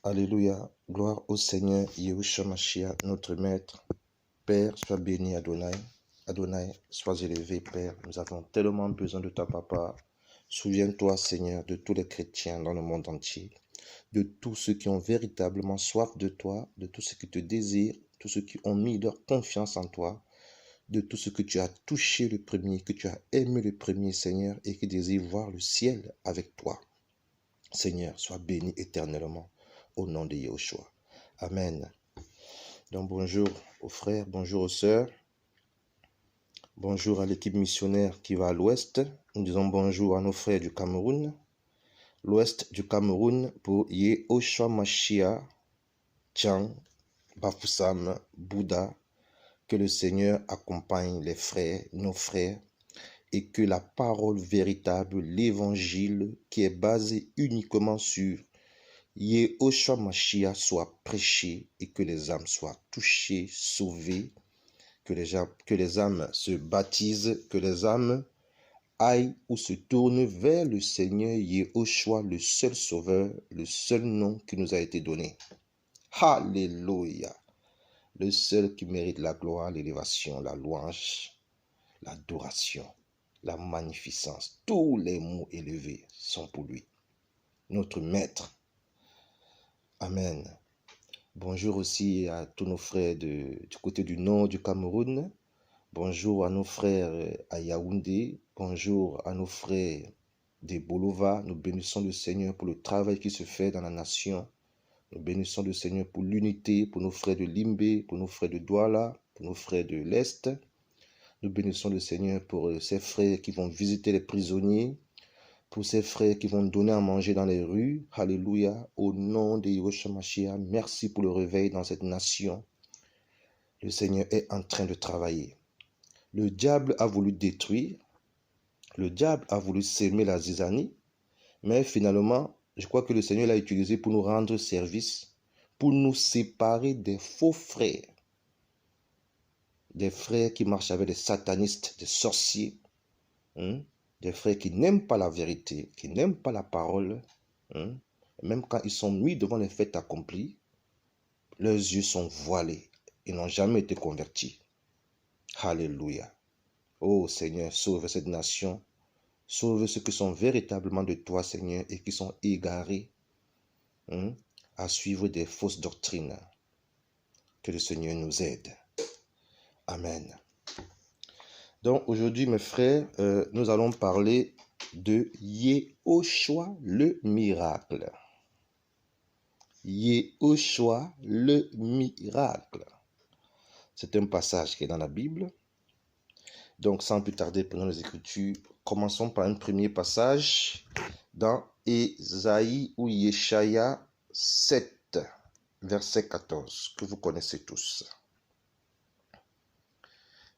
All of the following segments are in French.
Alléluia, gloire au Seigneur, Yahushua Mashiach, notre Maître. Père, sois béni Adonai. Adonai, sois élevé, Père. Nous avons tellement besoin de ta papa. Souviens-toi, Seigneur, de tous les chrétiens dans le monde entier, de tous ceux qui ont véritablement soif de toi, de tous ceux qui te désirent, tous ceux qui ont mis leur confiance en toi, de tout ce que tu as touché le premier, que tu as aimé le premier, Seigneur, et qui désirent voir le ciel avec toi. Seigneur, sois béni éternellement au nom de Yahushua. Amen. Donc bonjour aux frères, bonjour aux sœurs, bonjour à l'équipe missionnaire qui va à l'ouest. Nous disons bonjour à nos frères du Cameroun, l'ouest du Cameroun pour Yahushua Mashiach, Tchang, Bafoussam, Bouddha. Que le Seigneur accompagne les frères, nos frères, et que la parole véritable, l'évangile qui est basé uniquement sur Yahushua Mashiach soit prêché et que les âmes soient touchées, sauvées, que les âmes se baptisent, que les âmes aillent ou se tournent vers le Seigneur Yahushua, le seul sauveur, le seul nom qui nous a été donné. Alléluia! Le seul qui mérite la gloire, l'élévation, la louange, l'adoration, la magnificence. Tous les mots élevés sont pour lui, notre Maître. Amen. Bonjour aussi à tous nos frères du côté du nord du Cameroun. Bonjour à nos frères à Yaoundé. Bonjour à nos frères des Bolova. Nous bénissons le Seigneur pour le travail qui se fait dans la nation. Nous bénissons le Seigneur pour l'unité, pour nos frères de Limbe, pour nos frères de Douala, pour nos frères de l'Est. Nous bénissons le Seigneur pour ces frères qui vont visiter les prisonniers, pour ces frères qui vont donner à manger dans les rues. Alléluia, au nom de Yahushua Mashiach, merci pour le réveil dans cette nation. Le Seigneur est en train de travailler. Le diable a voulu détruire, le diable a voulu s'aimer la zizanie, mais finalement, je crois que le Seigneur l'a utilisé pour nous rendre service, pour nous séparer des faux frères, des frères qui marchent avec des satanistes, des sorciers, des frères qui n'aiment pas la vérité, qui n'aiment pas la parole, même quand ils sont mis devant les faits accomplis, leurs yeux sont voilés, ils n'ont jamais été convertis. Alléluia. Oh Seigneur, sauve cette nation, sauve ceux qui sont véritablement de toi, Seigneur, et qui sont égarés à suivre des fausses doctrines. Que le Seigneur nous aide. Amen. Donc aujourd'hui, mes frères, nous allons parler de Yahushua le miracle. Yahushua le miracle. C'est un passage qui est dans la Bible. Donc sans plus tarder, prenons les Écritures. Commençons par un premier passage dans Ésaïe ou Yeshaya 7, verset 14, que vous connaissez tous.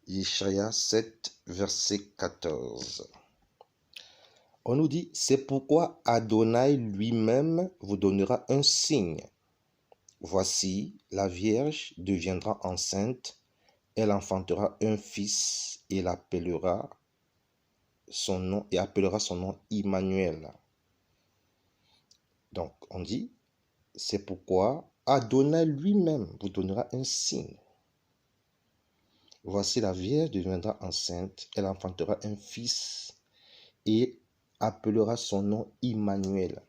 Yeshaya 7, verset 14. On nous dit, c'est pourquoi Adonai lui-même vous donnera un signe. Voici, la Vierge deviendra enceinte, elle enfantera un fils et appellera son nom Immanuel. Donc, on dit, c'est pourquoi Adonai lui-même vous donnera un signe. Voici, la Vierge deviendra enceinte, elle enfantera un fils et appellera son nom Immanuel.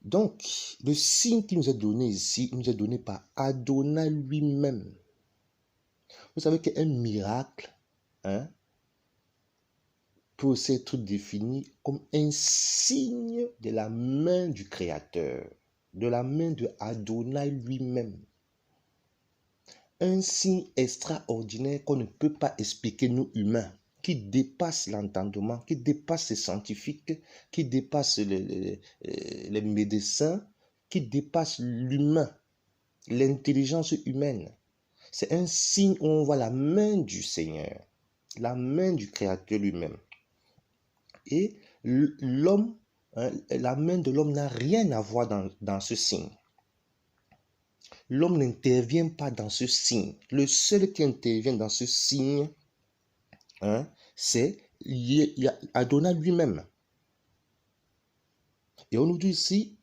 Donc, le signe qui nous est donné ici, il nous est donné par Adonai lui-même. Vous savez qu'un miracle peut aussi être défini comme un signe de la main du Créateur, de la main de Adonai lui-même. Un signe extraordinaire qu'on ne peut pas expliquer nous humains, qui dépasse l'entendement, qui dépasse les scientifiques, qui dépasse les médecins, qui dépasse l'humain, l'intelligence humaine. C'est un signe où on voit la main du Seigneur, la main du Créateur lui-même. Et l'homme, la main de l'homme n'a rien à voir dans ce signe. L'homme n'intervient pas dans ce signe. Le seul qui intervient dans ce signe, c'est Adonai lui-même. Et on nous dit ici,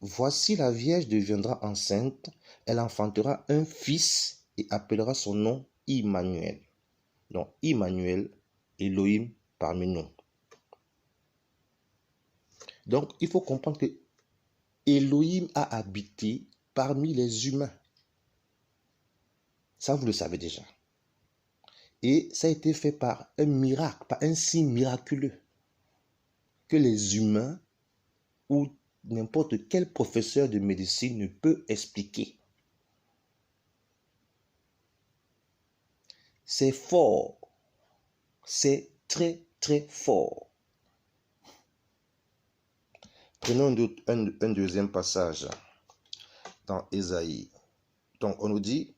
voici la Vierge deviendra enceinte, elle enfantera un fils et appellera son nom Immanuel. Donc, Immanuel, Elohim parmi nous. Donc, il faut comprendre que Elohim a habité parmi les humains. Ça, vous le savez déjà. Et ça a été fait par un miracle, par un signe miraculeux que les humains ou n'importe quel professeur de médecine ne peut expliquer. C'est fort. C'est très, très fort. Prenons un deuxième passage dans Ésaïe. Donc, on nous dit,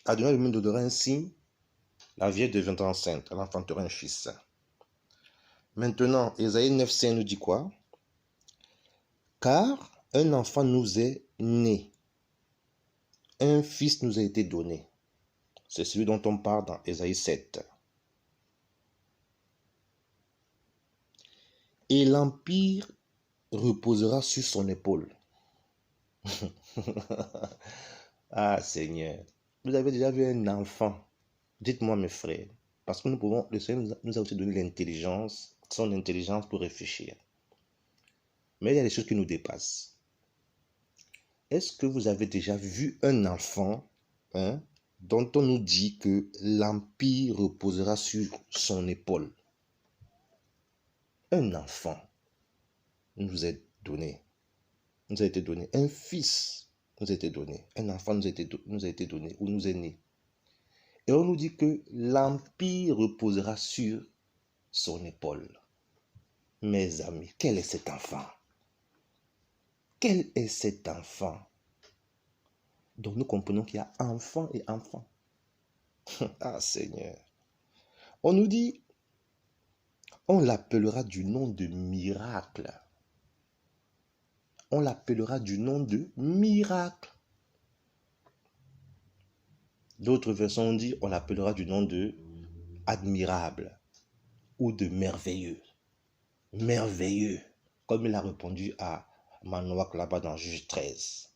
Adonai lui donnera un signe, la Vierge deviendra enceinte, elle enfantera un fils. Maintenant, Ésaïe 9,5 nous dit quoi? Car un enfant nous est né, un fils nous a été donné. C'est celui dont on parle dans Ésaïe 7. Et l'empire reposera sur son épaule. Ah Seigneur, vous avez déjà vu un enfant? Dites-moi mes frères, parce que le Seigneur nous a aussi donné l'intelligence, son intelligence pour réfléchir. Mais il y a des choses qui nous dépassent. Est-ce que vous avez déjà vu un enfant dont on nous dit que l'empire reposera sur son épaule? Un enfant nous est donné, nous a été donné, un fils nous a été donné, un enfant nous a été donné ou nous est né. Et on nous dit que l'empire reposera sur son épaule. Mes amis, quel est cet enfant? Quel est cet enfant? Donc nous comprenons qu'il y a enfant et enfant. Ah Seigneur. On nous dit, on l'appellera du nom de miracle. On l'appellera du nom de miracle. D'autres versions ont dit, on l'appellera du nom de admirable ou de merveilleux. Merveilleux, comme il a répondu à Manoak là-bas dans Juge 13.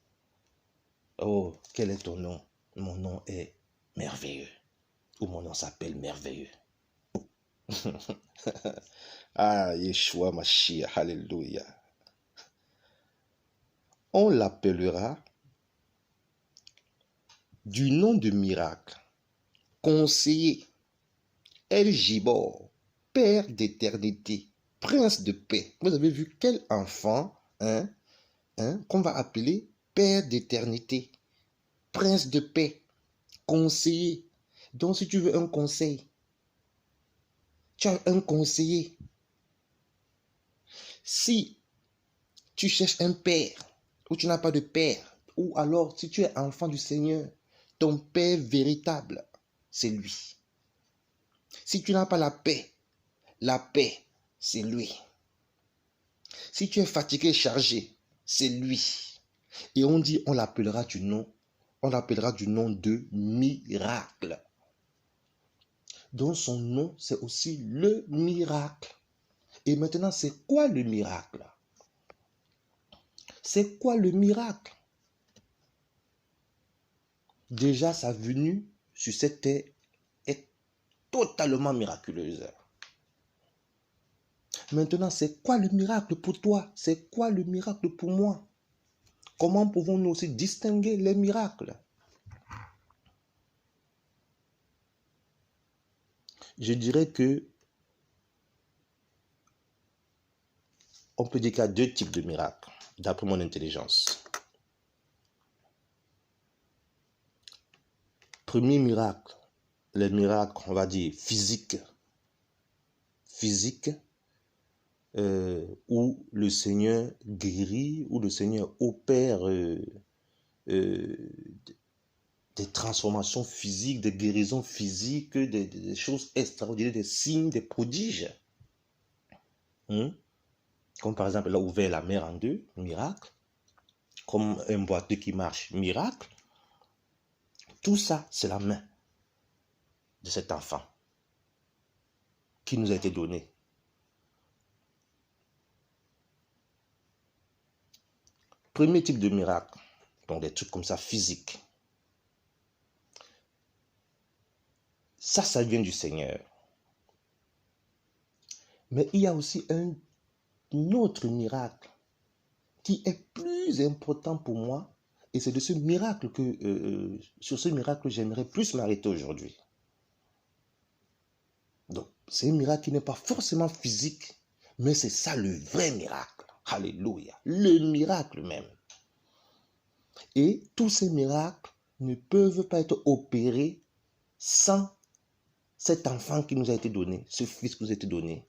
Oh, quel est ton nom? Mon nom est merveilleux. Ou mon nom s'appelle merveilleux. Ah, Yeshua Mashiach, alléluia. On l'appellera du nom de miracle, conseiller, El Gibor, Père d'éternité, Prince de paix. Vous avez vu quel enfant qu'on va appeler Père d'éternité, Prince de paix, conseiller. Donc si tu veux un conseil, tu as un conseiller. Si tu cherches un père ou tu n'as pas de père, ou alors si tu es enfant du Seigneur, ton père véritable, c'est lui. Si tu n'as pas la paix, c'est lui. Si tu es fatigué et chargé, c'est lui. Et on dit, on l'appellera du nom de miracle. Donc son nom, c'est aussi le miracle. Et maintenant, c'est quoi le miracle? C'est quoi le miracle? Déjà, sa venue sur cette terre est totalement miraculeuse. Maintenant, c'est quoi le miracle pour toi? C'est quoi le miracle pour moi? Comment pouvons-nous aussi distinguer les miracles? Je dirais que on peut dire qu'il y a deux types de miracles, d'après mon intelligence. Premier miracle, les miracles, on va dire, physiques, où le Seigneur guérit, où le Seigneur opère des transformations physiques, des guérisons physiques, des choses extraordinaires, des signes, des prodiges. Comme par exemple, il a ouvert la mer en deux, miracle. Comme un boiteux qui marche, miracle. Tout ça, c'est la main de cet enfant qui nous a été donné. Premier type de miracle, donc des trucs comme ça physiques. Ça vient du Seigneur. Mais il y a aussi un autre miracle qui est plus important pour moi. Et c'est de ce miracle sur ce miracle, j'aimerais plus m'arrêter aujourd'hui. Donc, c'est un miracle qui n'est pas forcément physique, mais c'est ça le vrai miracle. Alléluia. Le miracle même. Et tous ces miracles ne peuvent pas être opérés sans cet enfant qui nous a été donné, ce fils qui nous a été donné,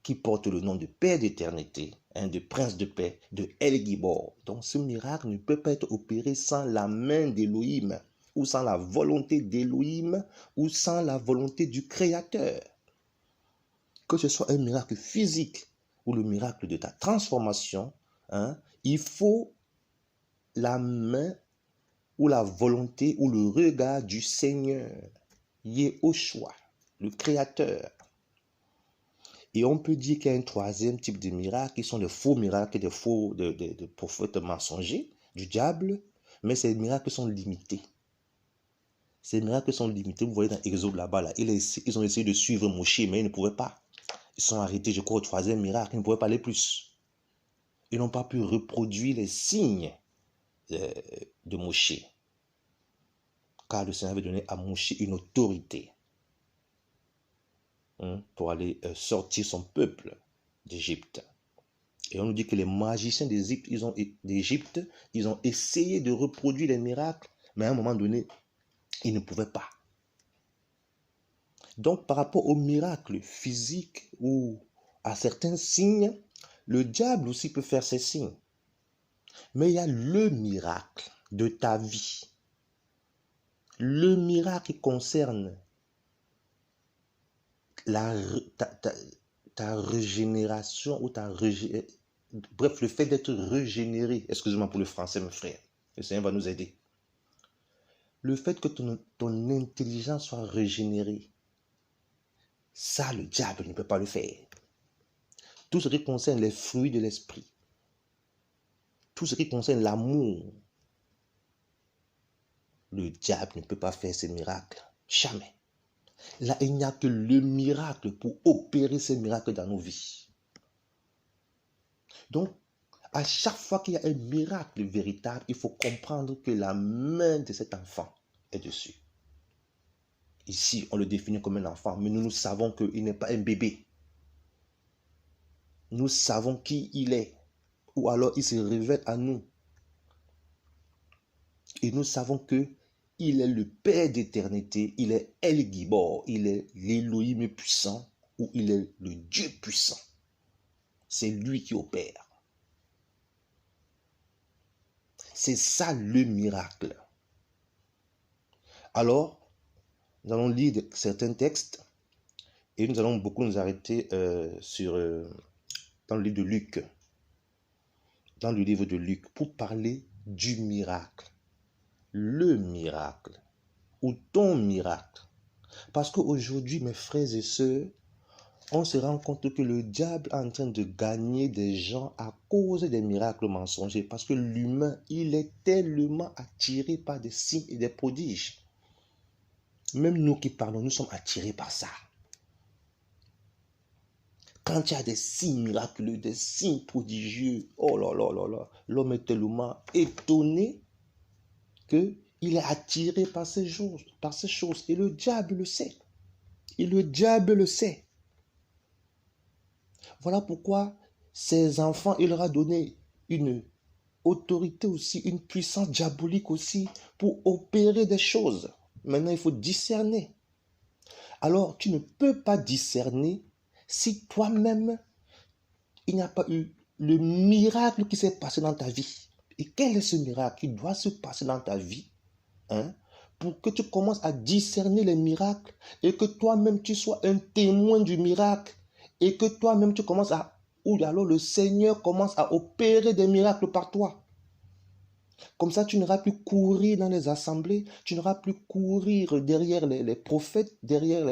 qui porte le nom de Père d'éternité, de Prince de paix, de El Gibor. Donc ce miracle ne peut pas être opéré sans la main d'Élohim, ou sans la volonté d'Élohim, ou sans la volonté du Créateur. Que ce soit un miracle physique ou le miracle de ta transformation, il faut la main ou la volonté ou le regard du Seigneur, Yehoshua, le Créateur. Et on peut dire qu'il y a un troisième type de miracle qui sont de faux miracles, des faux de prophètes mensongers, du diable, mais ces miracles sont limités. Ces miracles sont limités. Vous voyez dans Exode là-bas, là, ils ont essayé de suivre Moshe, mais ils ne pouvaient pas. Ils sont arrêtés, je crois, au troisième miracle. Ils ne pouvaient pas aller plus. Ils n'ont pas pu reproduire les signes de Moshe. Car le Seigneur avait donné à Moshe une autorité pour aller sortir son peuple d'Égypte. Et on nous dit que les magiciens d'Égypte, ils ont essayé de reproduire les miracles, mais à un moment donné, ils ne pouvaient pas. Donc, par rapport aux miracles physiques ou à certains signes, le diable aussi peut faire ses signes. Mais il y a le miracle de ta vie. Le miracle qui concerne ta régénération ou bref, le fait d'être régénéré. Excusez-moi pour le français, mes frères. Le Seigneur va nous aider. Le fait que ton intelligence soit régénérée, ça, le diable ne peut pas le faire. Tout ce qui concerne les fruits de l'esprit, tout ce qui concerne l'amour, le diable ne peut pas faire ces miracles. Jamais. Là, il n'y a que le miracle pour opérer ces miracles dans nos vies. Donc, à chaque fois qu'il y a un miracle véritable, il faut comprendre que la main de cet enfant est dessus. Ici, on le définit comme un enfant, mais nous savons qu'il n'est pas un bébé. Nous savons qui il est, ou alors il se révèle à nous. Et nous savons que il est le Père d'éternité, il est El Gibor, il est l'Élohim puissant, ou il est le Dieu puissant. C'est lui qui opère. C'est ça le miracle. Alors, nous allons lire certains textes et nous allons beaucoup nous arrêter dans le livre de Luc. Dans le livre de Luc, pour parler du miracle. Le miracle ou ton miracle. Parce qu'aujourd'hui, mes frères et sœurs, on se rend compte que le diable est en train de gagner des gens à cause des miracles mensongers. Parce que l'humain, il est tellement attiré par des signes et des prodiges. Même nous qui parlons, nous sommes attirés par ça. Quand il y a des signes miraculeux, des signes prodigieux, oh là là là là, l'homme est tellement étonné qu'il est attiré par ces choses. Et le diable le sait. Et le diable le sait. Voilà pourquoi ces enfants, il leur a donné une autorité aussi, une puissance diabolique aussi pour opérer des choses. Maintenant, il faut discerner. Alors, tu ne peux pas discerner si toi-même, il n'y a pas eu le miracle qui s'est passé dans ta vie. Et quel est ce miracle qui doit se passer dans ta vie pour que tu commences à discerner les miracles et que toi-même tu sois un témoin du miracle et que toi-même tu commences ou alors le Seigneur commence à opérer des miracles par toi. Comme ça, tu n'auras plus courir dans les assemblées, tu n'auras plus courir derrière les prophètes, derrière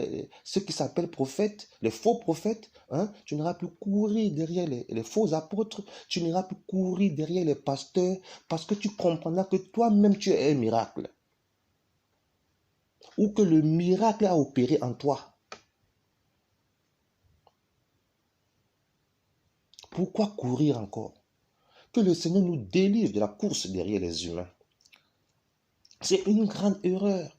ceux qui s'appellent prophètes, les faux prophètes. Hein? Tu n'auras plus courir derrière les faux apôtres, tu n'auras plus courir derrière les pasteurs, parce que tu comprendras que toi-même tu es un miracle. Ou que le miracle a opéré en toi. Pourquoi courir encore? Que le Seigneur nous délivre de la course derrière les humains. C'est une grande erreur.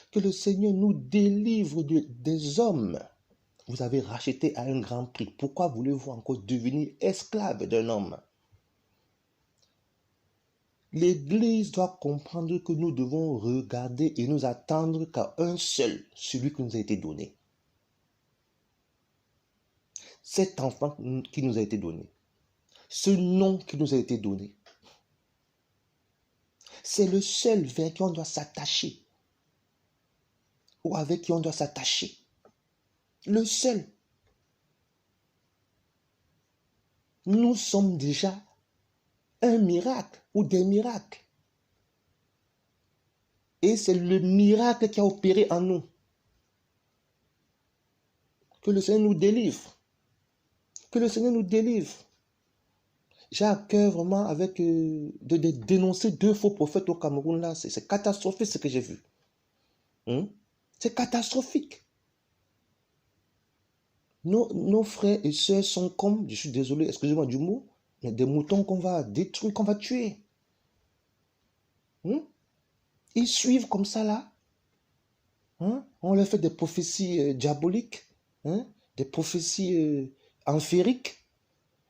Que le Seigneur nous délivre des hommes. Vous avez racheté à un grand prix. Pourquoi voulez-vous encore devenir esclave d'un homme? L'Église doit comprendre que nous devons regarder et nous attendre qu'à un seul, celui qui nous a été donné. Cet enfant qui nous a été donné. Ce nom qui nous a été donné. C'est le seul vers qui on doit s'attacher. Ou avec qui on doit s'attacher. Le seul. Nous sommes déjà un miracle ou des miracles. Et c'est le miracle qui a opéré en nous. Que le Seigneur nous délivre. Que le Seigneur nous délivre. J'ai à cœur vraiment avec de dénoncer 2 faux prophètes au Cameroun là. C'est catastrophique ce que j'ai vu. C'est catastrophique. Nos frères et sœurs sont comme, je suis désolé, excusez-moi du mot, mais des moutons qu'on va détruire, qu'on va tuer. Ils suivent comme ça là. On leur fait des prophéties diaboliques, des prophéties amphériques.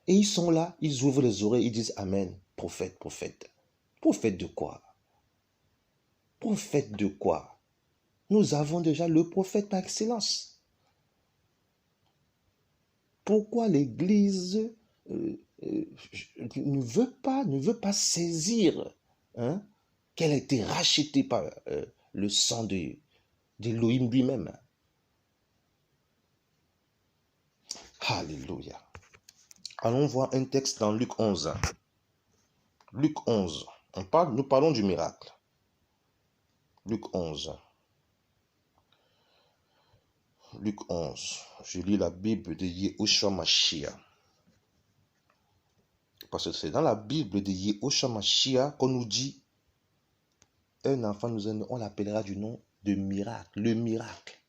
Et ils sont là, ils ouvrent les oreilles, ils disent Amen, prophète, prophète. Prophète de quoi? Prophète de quoi? Nous avons déjà le prophète par excellence. Pourquoi l'Église ne veut pas saisir qu'elle a été rachetée par le sang d'Élohim lui-même? Alléluia. Allons voir un texte dans Luc 11. Luc 11. Nous parlons du miracle. Luc 11. Luc 11. Je lis la Bible de Yehoshua Mashiach. Parce que c'est dans la Bible de Yehoshua Mashiach qu'on nous dit un enfant on l'appellera du nom de miracle, le miracle.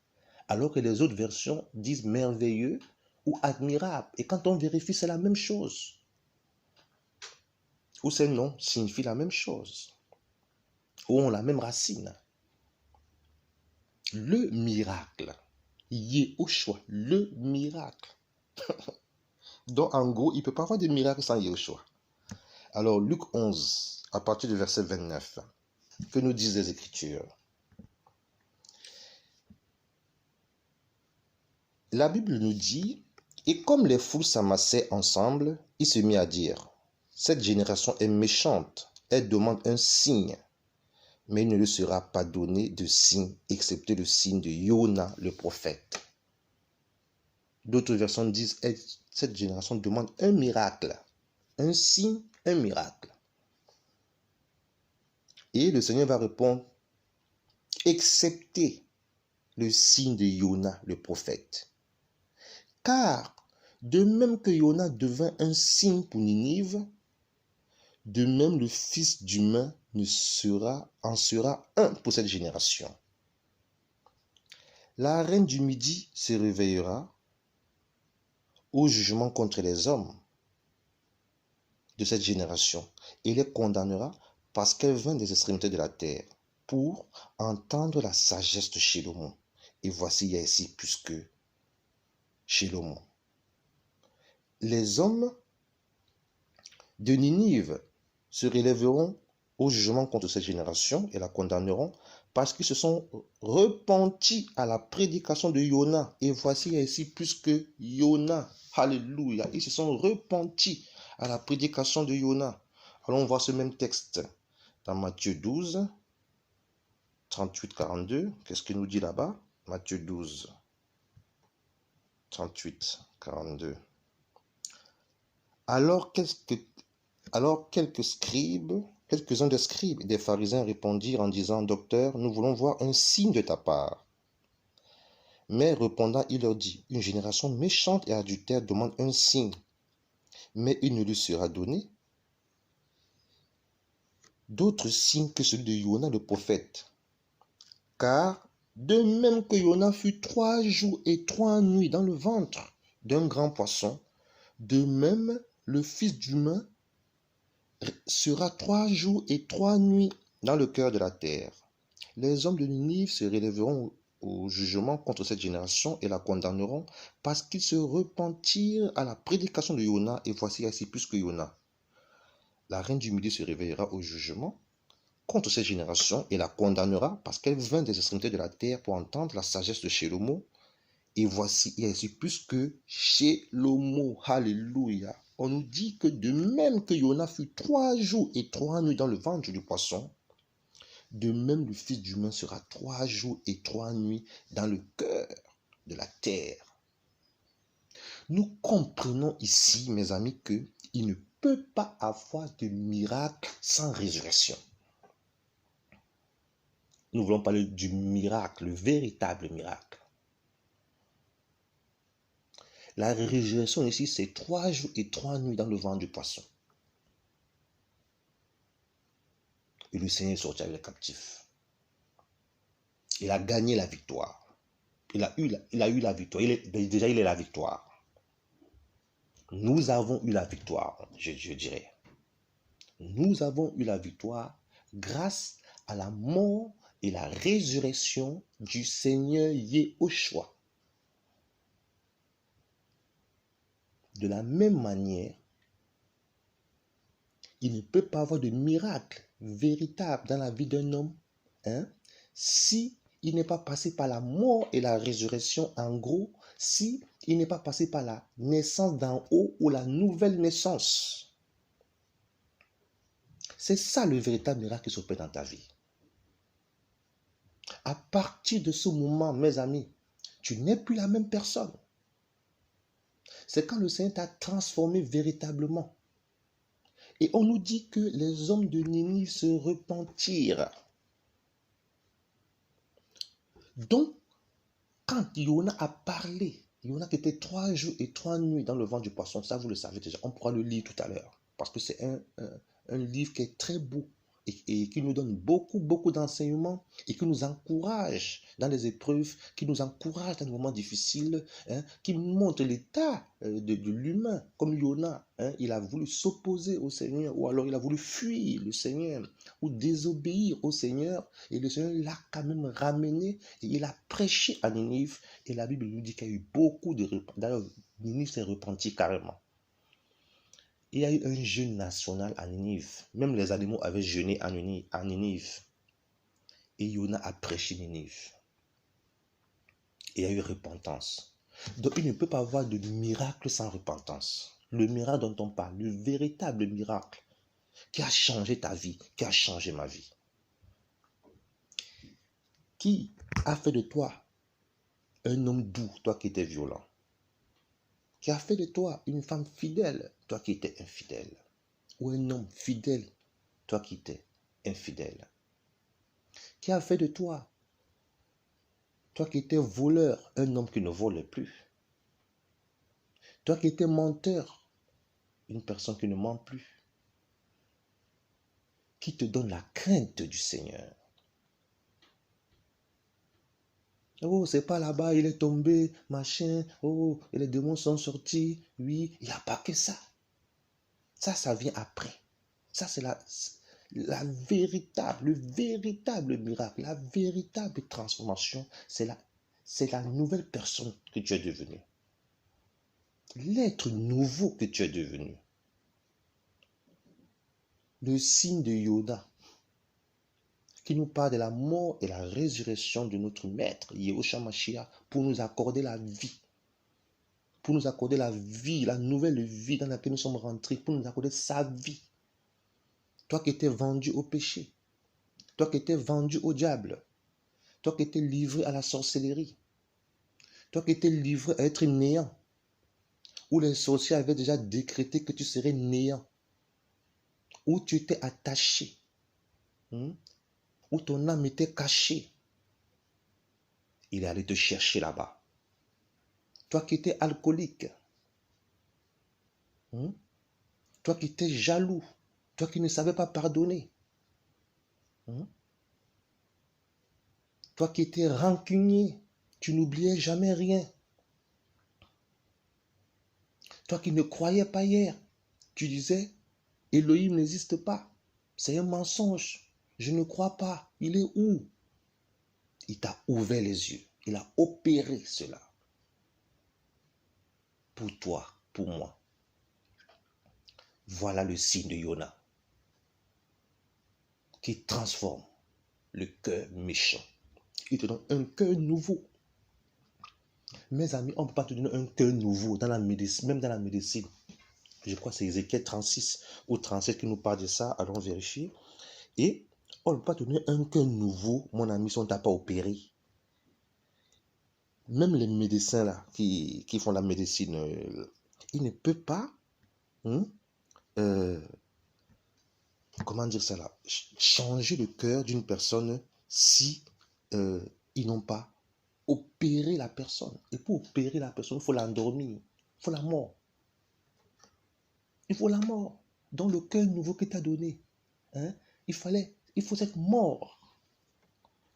Alors que les autres versions disent merveilleux ou admirable. Et quand on vérifie, c'est la même chose. Ou ces noms signifient la même chose. Ou ont la même racine. Le miracle. Yehoshua, le miracle. Donc en gros, il ne peut pas avoir de miracle sans Yehoshua. Alors Luc 11, à partir du verset 29, que nous disent les Écritures? La Bible nous dit, et comme les foules s'amassaient ensemble, il se mit à dire, cette génération est méchante, elle demande un signe, mais il ne lui sera pas donné de signe, excepté le signe de Yona, le prophète. D'autres versions disent, cette génération demande un miracle, un signe, un miracle. Et le Seigneur va répondre, excepté le signe de Yona, le prophète. Car, de même que Yona devint un signe pour Ninive, de même le Fils d'humain en sera un pour cette génération. La reine du Midi se réveillera au jugement contre les hommes de cette génération et les condamnera parce qu'elle vint des extrémités de la terre pour entendre la sagesse de Shélomon. Et voici, il y a ici plus que Shélomon. Les hommes de Ninive se relèveront au jugement contre cette génération et la condamneront parce qu'ils se sont repentis à la prédication de Yona. Et voici, il y a ici plus que Yona. Alléluia. Ils se sont repentis à la prédication de Yona. Allons voir ce même texte dans Matthieu 12, 38-42. Qu'est-ce qu'il nous dit là-bas? Matthieu 12, 38-42. Alors quelques scribes Quelques-uns des scribes et des pharisiens répondirent en disant, Docteur, nous voulons voir un signe de ta part. Mais répondant, il leur dit, une génération méchante et adultère demande un signe, mais il ne lui sera donné d'autre signe que celui de Jonas le prophète. Car de même que Jonas fut 3 jours et 3 nuits dans le ventre d'un grand poisson, de même le Fils d'humain sera 3 jours et 3 nuits dans le cœur de la terre. Les hommes de Ninive se relèveront au jugement contre cette génération et la condamneront parce qu'ils se repentirent à la prédication de Jonas, et voici ainsi plus que Jonas. La reine du Midi se réveillera au jugement contre cette génération et la condamnera parce qu'elle vint des extrémités de la terre pour entendre la sagesse de Shlomo, et voici ainsi plus que Shlomo. Alléluia. On nous dit que de même que Jonas fut 3 jours et 3 nuits dans le ventre du poisson, de même le Fils d'humain sera 3 jours et 3 nuits dans le cœur de la terre. Nous comprenons ici, mes amis, qu'il ne peut pas avoir de miracle sans résurrection. Nous voulons parler du miracle, le véritable miracle. La résurrection ici, c'est 3 jours et 3 nuits dans le ventre du poisson. Et le Seigneur est sorti avec les captifs. Il a gagné la victoire. Il a eu la victoire. Déjà, il est la victoire. Nous avons eu la victoire, je dirais. Nous avons eu la victoire grâce à la mort et la résurrection du Seigneur Yehoshua. De la même manière, il ne peut pas avoir de miracle véritable dans la vie d'un homme si il n'est pas passé par la mort et la résurrection, en gros, si il n'est pas passé par la naissance d'en haut ou la nouvelle naissance. C'est ça le véritable miracle qui s'opère dans ta vie. À partir de ce moment, mes amis, tu n'es plus la même personne. C'est quand le Seigneur t'a transformé véritablement. Et on nous dit que les hommes de Ninive se repentirent. Donc, quand Jonas a parlé, Jonas qui était 3 jours et 3 nuits dans le ventre du poisson, ça vous le savez déjà, on pourra le lire tout à l'heure, parce que c'est un livre qui est très beau et qui nous donne beaucoup d'enseignements et qui nous encourage dans les épreuves, qui nous encourage dans les moments difficiles, qui montre l'état de l'humain, comme Jonas, il a voulu s'opposer au Seigneur, ou alors il a voulu fuir le Seigneur, ou désobéir au Seigneur, et le Seigneur l'a quand même ramené, et il a prêché à Ninive, et la Bible nous dit qu'il y a eu beaucoup de repentance. D'ailleurs, Ninive s'est repenti carrément. Il y a eu un jeûne national à Ninive. Même les animaux avaient jeûné à Ninive. Et Jonas a prêché Ninive. Et il y a eu repentance. Donc il ne peut pas avoir de miracle sans repentance. Le miracle dont on parle, le véritable miracle qui a changé ta vie, qui a changé ma vie. Qui a fait de toi un homme doux, toi qui étais violent? Qui a fait de toi une femme fidèle, toi qui étais infidèle? Ou un homme fidèle, toi qui étais infidèle? Qui a fait de toi, toi qui étais voleur, un homme qui ne volait plus? Toi qui étais menteur, une personne qui ne ment plus? Qui te donne la crainte du Seigneur? Oh, c'est pas là-bas, il est tombé, machin. Oh, et les démons sont sortis. Oui, il n'y a pas que ça. Ça vient après. Ça, c'est le véritable miracle, la véritable transformation. C'est la nouvelle personne que tu es devenu. L'être nouveau que tu es devenu. Le signe de Yoda, qui nous parle de la mort et la résurrection de notre Maître, Yehoshua Mashiach, pour nous accorder la vie. Pour nous accorder la vie, la nouvelle vie dans laquelle nous sommes rentrés, pour nous accorder sa vie. Toi qui étais vendu au péché, toi qui étais vendu au diable, toi qui étais livré à la sorcellerie, toi qui étais livré à être néant, où les sorciers avaient déjà décrété que tu serais néant. où tu étais attaché, où ton âme était cachée, il est allé te chercher là-bas. Toi qui étais alcoolique, toi qui étais jaloux, toi qui ne savais pas pardonner, toi qui étais rancunier, tu n'oubliais jamais rien. Toi qui ne croyais pas hier, tu disais, Elohim n'existe pas, c'est un mensonge, je ne crois pas, il est où? Il t'a ouvert les yeux, il a opéré cela pour toi, pour moi. Voilà le signe de Yona qui transforme le cœur méchant. Il te donne un cœur nouveau. Mes amis, on ne peut pas te donner un cœur nouveau dans la médecine, même dans la médecine. Je crois que c'est Ézéchiel 36 ou 37 qui nous parle de ça. Allons vérifier. Et on ne peut pas te donner un cœur nouveau, mon ami, si on ne t'a pas opéré. Même les médecins là, qui font la médecine, ils ne peuvent pas, comment dire ça là, changer le cœur d'une personne si ils n'ont pas opéré la personne. Et pour opérer la personne, il faut l'endormir, il faut la mort. Il faut la mort. Dans le cœur nouveau que tu as donné, il faut cette mort.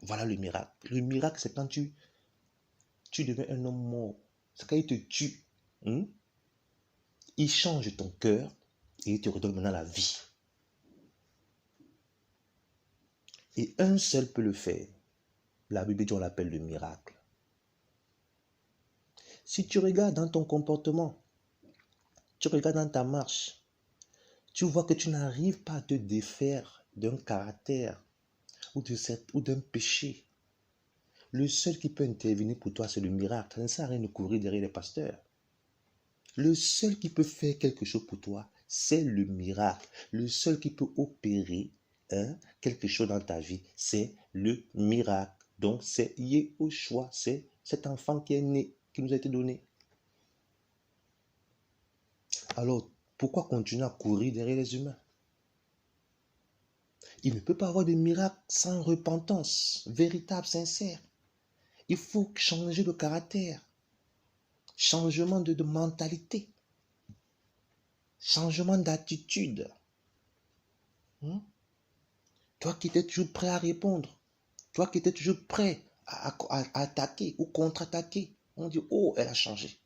Voilà le miracle. Le miracle, c'est quand tu deviens un homme mort. C'est quand il te tue. Il change ton cœur et il te redonne maintenant la vie. Et un seul peut le faire. La Bible dit, on l'appelle le miracle. Si tu regardes dans ton comportement, tu regardes dans ta marche, tu vois que tu n'arrives pas à te défaire d'un caractère ou d'un péché. Le seul qui peut intervenir pour toi, c'est le miracle. Ça ne sert à rien de courir derrière les pasteurs. Le seul qui peut faire quelque chose pour toi, c'est le miracle. Le seul qui peut opérer quelque chose dans ta vie, c'est le miracle. Donc, c'est Yehoshua, c'est cet enfant qui est né, qui nous a été donné. Alors, pourquoi continuer à courir derrière les humains? Il ne peut pas avoir de miracle sans repentance véritable, sincère. Il faut changer de caractère, changement de mentalité, changement d'attitude. Toi qui étais toujours prêt à répondre, toi qui étais toujours prêt à attaquer ou contre-attaquer, on dit, oh, elle a changé.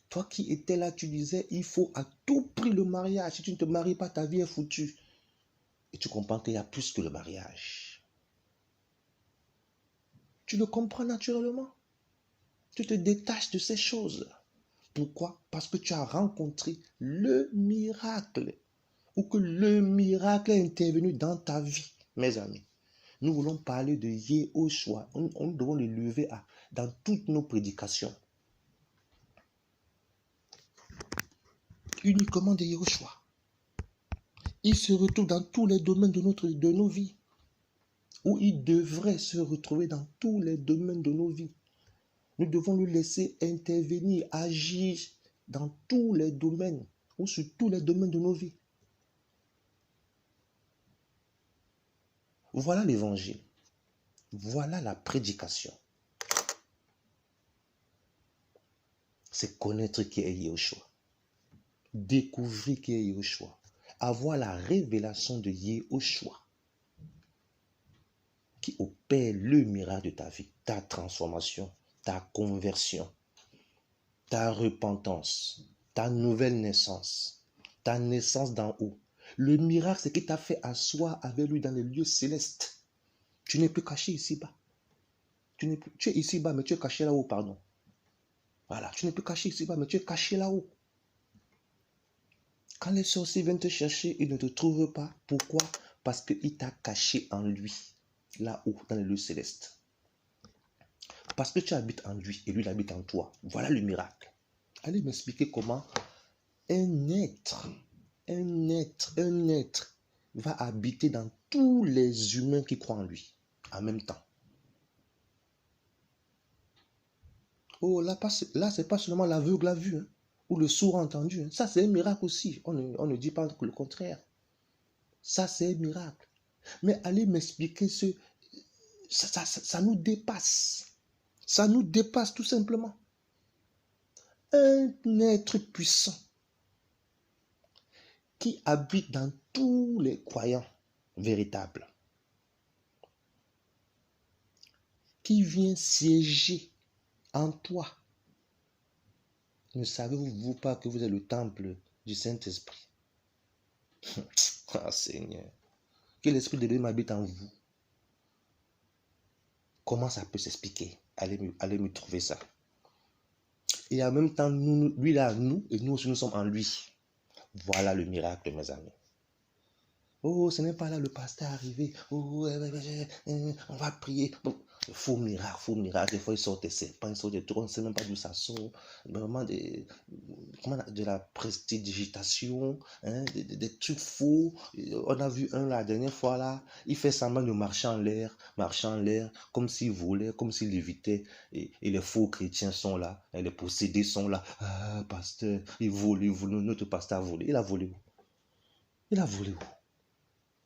Toi qui étais là, tu disais, il faut à tout prix le mariage. Si tu ne te maries pas, ta vie est foutue. Et tu comprends qu'il y a plus que le mariage. Tu le comprends naturellement. Tu te détaches de ces choses. Pourquoi? Parce que tu as rencontré le miracle. Ou que le miracle est intervenu dans ta vie, mes amis. Nous voulons parler de Yehoshua. Nous devons le lever dans toutes nos prédications. Uniquement de Yehoshua. Il se retrouve dans tous les domaines de nos vies. Ou il devrait se retrouver dans tous les domaines de nos vies. Nous devons lui laisser intervenir, agir dans tous les domaines ou sur tous les domaines de nos vies. Voilà l'évangile. Voilà la prédication. C'est connaître qui est Yehoshua. Découvrir qui est Yehoshua. Avoir la révélation de Yehoshua qui opère le miracle de ta vie, ta transformation, ta conversion, ta repentance, ta nouvelle naissance, ta naissance d'en haut. Le miracle, c'est qu'il t'a fait asseoir avec lui dans les lieux célestes. Tu n'es plus caché ici-bas. Tu es ici-bas, mais tu es caché là-haut, pardon. Voilà, tu n'es plus caché ici-bas, mais tu es caché là-haut. Quand les sorciers viennent te chercher, ils ne te trouvent pas. Pourquoi? Parce qu'il t'a caché en lui, là-haut, dans les lieux célestes. Parce que tu habites en lui et lui, il habite en toi. Voilà le miracle. Allez m'expliquer comment un être va habiter dans tous les humains qui croient en lui, en même temps. Oh, là, c'est pas seulement l'aveugle à vue. ou le sourd a entendu. Ça, c'est un miracle aussi. On ne dit pas que le contraire. Ça, c'est un miracle. Mais allez m'expliquer ça nous dépasse. Ça nous dépasse tout simplement. Un être puissant qui habite dans tous les croyants véritables, qui vient siéger en toi. Ne savez-vous pas que vous êtes le temple du Saint-Esprit? Ah Seigneur, que l'Esprit de Dieu habite en vous. Comment ça peut s'expliquer? Allez me trouver ça. Et en même temps, lui là, nous, et nous aussi, nous sommes en lui. Voilà le miracle, mes amis. Oh, ce n'est pas là le pasteur arrivé. Oh, on va prier. Bon, faux miracle. Des fois, il sort des serpents, il sort des trucs. On ne sait même pas d'où ça sort. Vraiment, de la prestidigitation, hein, des trucs faux. On a vu un la dernière fois là. Il fait semblant de marcher en l'air, comme s'il volait, comme s'il lévitait. Et les faux chrétiens sont là. Et les possédés sont là. Ah, pasteur, il vole. Notre pasteur a volé. Il a volé où? Il a volé où?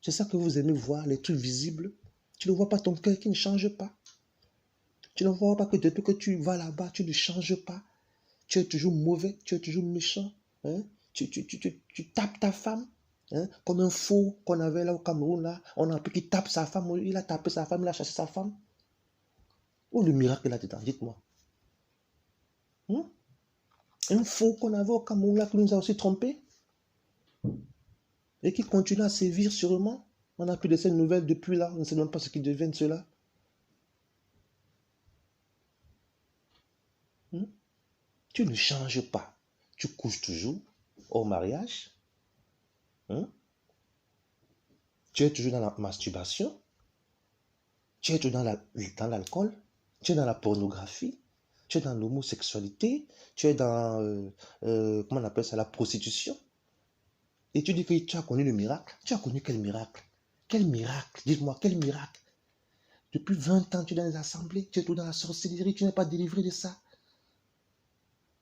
C'est ça que vous aimez voir, les trucs visibles. Tu ne vois pas ton cœur qui ne change pas. Tu ne vois pas que depuis que tu vas là-bas, tu ne changes pas. Tu es toujours mauvais, tu es toujours méchant. Hein? Tu tapes ta femme. Hein? Comme un faux qu'on avait là au Cameroun. Là. On a appris qu'il tape sa femme. Il a tapé sa femme, il a chassé sa femme. Où le miracle là-dedans? Dites-moi. Hein? Un faux qu'on avait au Cameroun là qui nous a aussi trompés. Et qui continue à sévir sûrement. On n'a plus de ces nouvelles depuis là. On ne sait même pas ce qu'ils deviennent ceux-là. Tu ne changes pas. Tu couches toujours au mariage. Tu es toujours dans la masturbation. Tu es toujours dans l'alcool. Tu es dans la pornographie. Tu es dans l'homosexualité. Tu es dans, comment on appelle ça, la prostitution. Et tu dis que tu as connu le miracle. Tu as connu quel miracle? Quel miracle? Dites-moi, quel miracle? Depuis 20 ans, tu es dans les assemblées. Tu es toujours dans la sorcellerie. Tu n'es pas délivré de ça.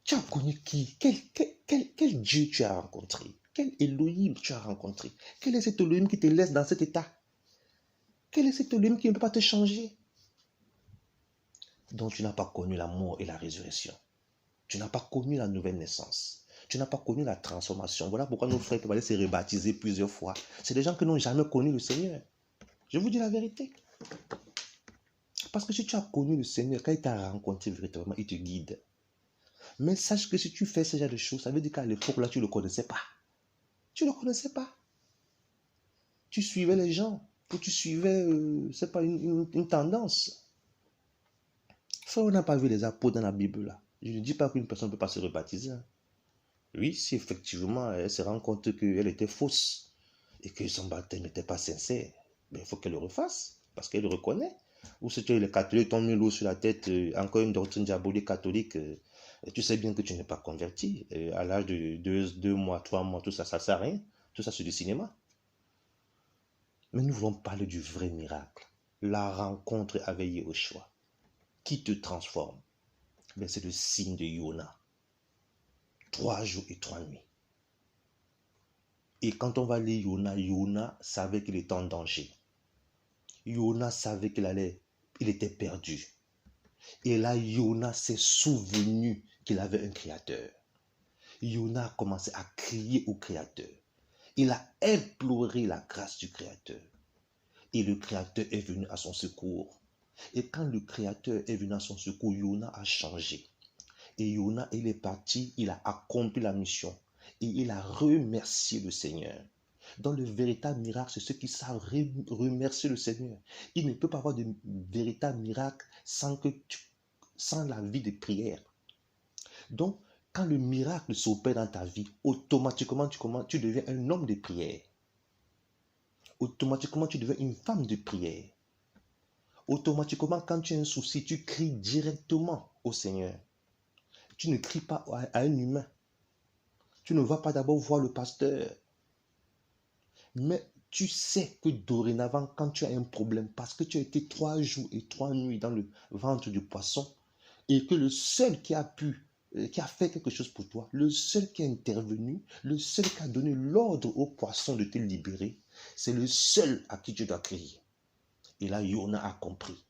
Tu as connu qui? Quel Dieu tu as rencontré? Quel Elohim tu as rencontré? Quel est cet Elohim qui te laisse dans cet état? Quel est cet Elohim qui ne peut pas te changer? Donc tu n'as pas connu la mort et la résurrection. Tu n'as pas connu la nouvelle naissance. Tu n'as pas connu la transformation. Voilà pourquoi nos frères peuvent aller se rebaptiser plusieurs fois. C'est des gens qui n'ont jamais connu le Seigneur. Je vous dis la vérité. Parce que si tu as connu le Seigneur, quand il t'a rencontré véritablement, il te guide. Mais sache que si tu fais ce genre de choses, ça veut dire qu'à l'époque, là, tu ne le connaissais pas. Tu ne le connaissais pas. Tu suivais les gens. Ou tu suivais, c'est pas une tendance. Frère, on n'a pas vu les apôtres dans la Bible, là. Je ne dis pas qu'une personne ne peut pas se rebaptiser. Hein. Oui, si effectivement, elle se rend compte qu'elle était fausse et que son baptême n'était pas sincère, ben, il faut qu'elle le refasse, parce qu'elle le reconnaît. Ou si tu es les catholiques, t'ont mis l'eau sur la tête, encore une doctrine diabolique catholique, tu sais bien que tu n'es pas converti. À l'âge de 2 mois, 3 mois, tout ça, ça ne sert à rien. Tout ça, c'est du cinéma. Mais nous voulons parler du vrai miracle. La rencontre avec Yahushua, qui te transforme. Ben, c'est le signe de Yona. 3 jours et 3 nuits. Et quand on va lire Yona, Yona savait qu'il était en danger. Yona savait il était perdu. Et là, Yona s'est souvenu qu'il avait un créateur. Yona a commencé à crier au créateur. Il a imploré la grâce du créateur. Et le créateur est venu à son secours. Et quand le créateur est venu à son secours, Yona a changé. Et Yona, il est parti, il a accompli la mission. Et il a remercié le Seigneur. Dans le véritable miracle, c'est ceux qui savent remercier le Seigneur. Il ne peut pas avoir de véritable miracle sans la vie de prière. Donc, quand le miracle s'opère dans ta vie, automatiquement, tu deviens un homme de prière. Automatiquement, tu deviens une femme de prière. Automatiquement, quand tu as un souci, tu cries directement au Seigneur. Tu ne cries pas à un humain. Tu ne vas pas d'abord voir le pasteur. Mais tu sais que dorénavant, quand tu as un problème, parce que tu as été 3 jours et 3 nuits dans le ventre du poisson, et que le seul qui a pu qui a fait quelque chose pour toi, le seul qui a intervenu, le seul qui a donné l'ordre au poisson de te libérer, c'est le seul à qui tu dois crier. Et là, Yona a compris.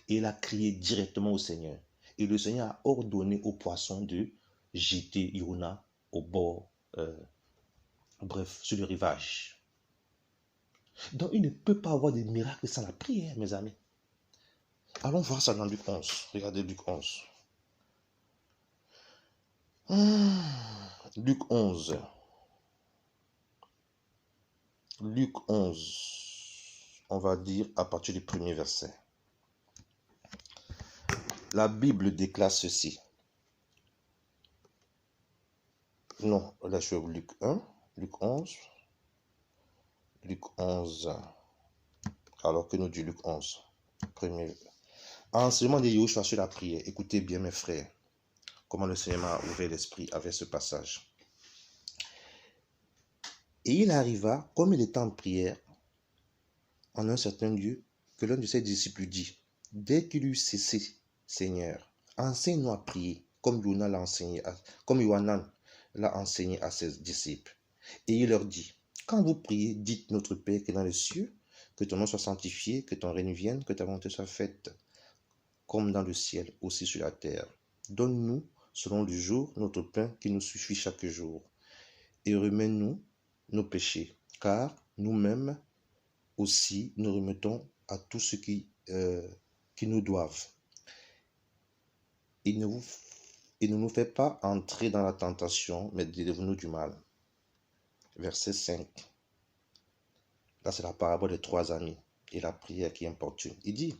Et il a crié directement au Seigneur. Et le Seigneur a ordonné au poisson de jeter Yona au bord, sur le rivage. Donc, il ne peut pas avoir des miracles sans la prière, mes amis. Allons voir ça dans Luc 11. Regardez Luc 11. Luc 11. Luc 11. On va dire à partir du premier verset. La Bible déclare ceci. Non, là je suis au Luc 1. Luc 11. Luc 11. Alors que nous dit Luc 11. Premier. Enseignement de Yahushua sur la prière. Écoutez bien mes frères. Comment le Seigneur m'a ouvert l'esprit avec ce passage. Et il arriva, comme il était en prière, en un certain lieu, que l'un de ses disciples dit, dès qu'il eut cessé, Seigneur, enseigne-nous à prier, comme Yohanan l'a enseigné à ses disciples. Et il leur dit, quand vous priez, dites notre Père qui est dans les cieux, que ton nom soit sanctifié, que ton règne vienne, que ta volonté soit faite, comme dans le ciel, aussi sur la terre. Donne-nous, selon le jour, notre pain qui nous suffit chaque jour. Et remets-nous nos péchés, car nous-mêmes aussi nous remettons à tous ceux qui nous doivent. Et ne nous fait pas entrer dans la tentation, mais délivre-nous du mal. Verset 5. Là, c'est la parabole des 3 amis et la prière qui importune. Il dit,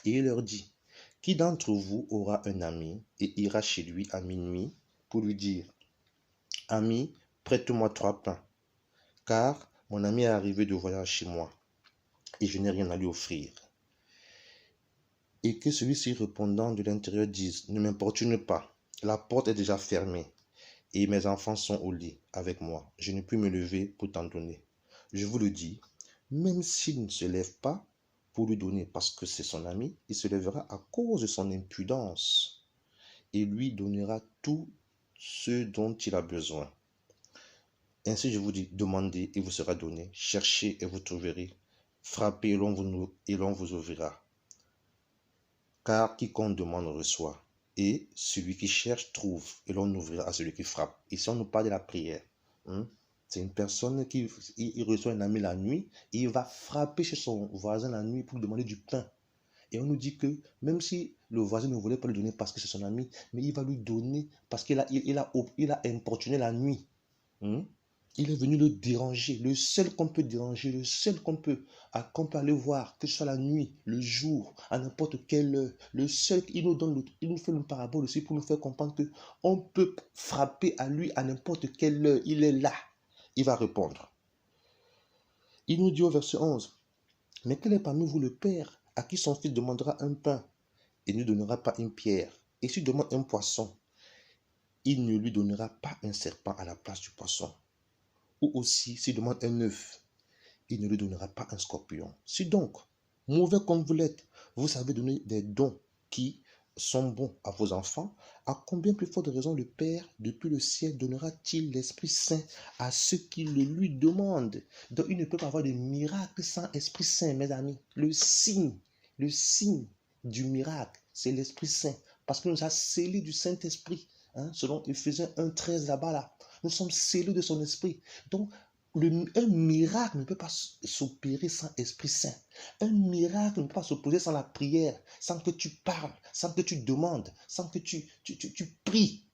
et il leur dit, qui d'entre vous aura un ami et ira chez lui à minuit pour lui dire, ami, prête-moi 3 pains, car mon ami est arrivé de voyage chez moi et je n'ai rien à lui offrir. Et que celui-ci répondant de l'intérieur dise, ne m'importune pas, la porte est déjà fermée et mes enfants sont au lit avec moi, je ne puis me lever pour t'en donner. Je vous le dis, même s'il ne se lève pas pour lui donner parce que c'est son ami, il se lèvera à cause de son impudence et lui donnera tout ce dont il a besoin. Ainsi je vous dis, demandez et vous sera donné, cherchez et vous trouverez, frappez et l'on vous ouvrira. Car quiconque demande reçoit, et celui qui cherche trouve, et l'on ouvrira à celui qui frappe. Ici on nous parle de la prière. C'est une personne qui il reçoit un ami la nuit, et il va frapper chez son voisin la nuit pour lui demander du pain. Et on nous dit que même si le voisin ne voulait pas lui donner parce que c'est son ami, mais il va lui donner parce qu'il a importuné la nuit. Il est venu le déranger, le seul qu'on peut déranger, le seul qu'on peut aller voir, que ce soit la nuit, le jour, à n'importe quelle heure, le seul, il nous fait une parabole aussi pour nous faire comprendre que on peut frapper à lui à n'importe quelle heure, il est là, il va répondre. Il nous dit au verset 11, mais quel est parmi vous le père à qui son fils demandera un pain et ne donnera pas une pierre, et s'il demande un poisson, il ne lui donnera pas un serpent à la place du poisson. Ou aussi, s'il demande un œuf, il ne lui donnera pas un scorpion. Si donc, mauvais comme vous l'êtes, vous savez donner des dons qui sont bons à vos enfants, à combien plus forte raison le Père, depuis le ciel, donnera-t-il l'Esprit Saint à ceux qui le lui demandent? Donc, il ne peut pas avoir de miracle sans Esprit Saint, mes amis. Le signe du miracle, c'est l'Esprit Saint, parce qu'il nous a scellés du Saint-Esprit, selon Éphésiens 1,13 là-bas. Nous sommes scellés de son esprit. Donc, un miracle ne peut pas s'opérer sans Esprit Saint. Un miracle ne peut pas s'opérer sans la prière, sans que tu parles, sans que tu demandes, sans que tu pries.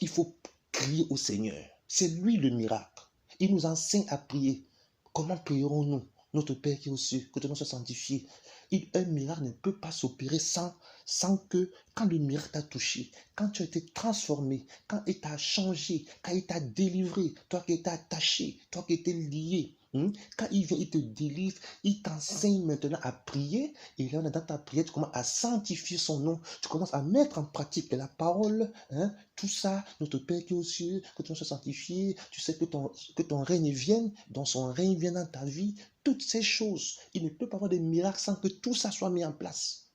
Il faut crier au Seigneur. C'est lui le miracle. Il nous enseigne à prier. Comment prierons-nous? Notre Père qui est aux cieux, que ton nom soit sanctifié. Un miracle ne peut pas s'opérer sans que, quand le miracle t'a touché, quand tu as été transformé, quand il t'a changé, quand il t'a délivré, toi qui étais attaché, toi qui étais lié, quand il vient, il te délivre, il t'enseigne maintenant à prier, et là, dans ta prière, tu commences à sanctifier son nom, tu commences à mettre en pratique la parole, tout ça, notre Père qui est aux cieux, que ton nom soit sanctifié, tu sais que ton règne vienne, dans son règne vienne dans ta vie, toutes ces choses. Il ne peut pas avoir de miracles sans que tout ça soit mis en place.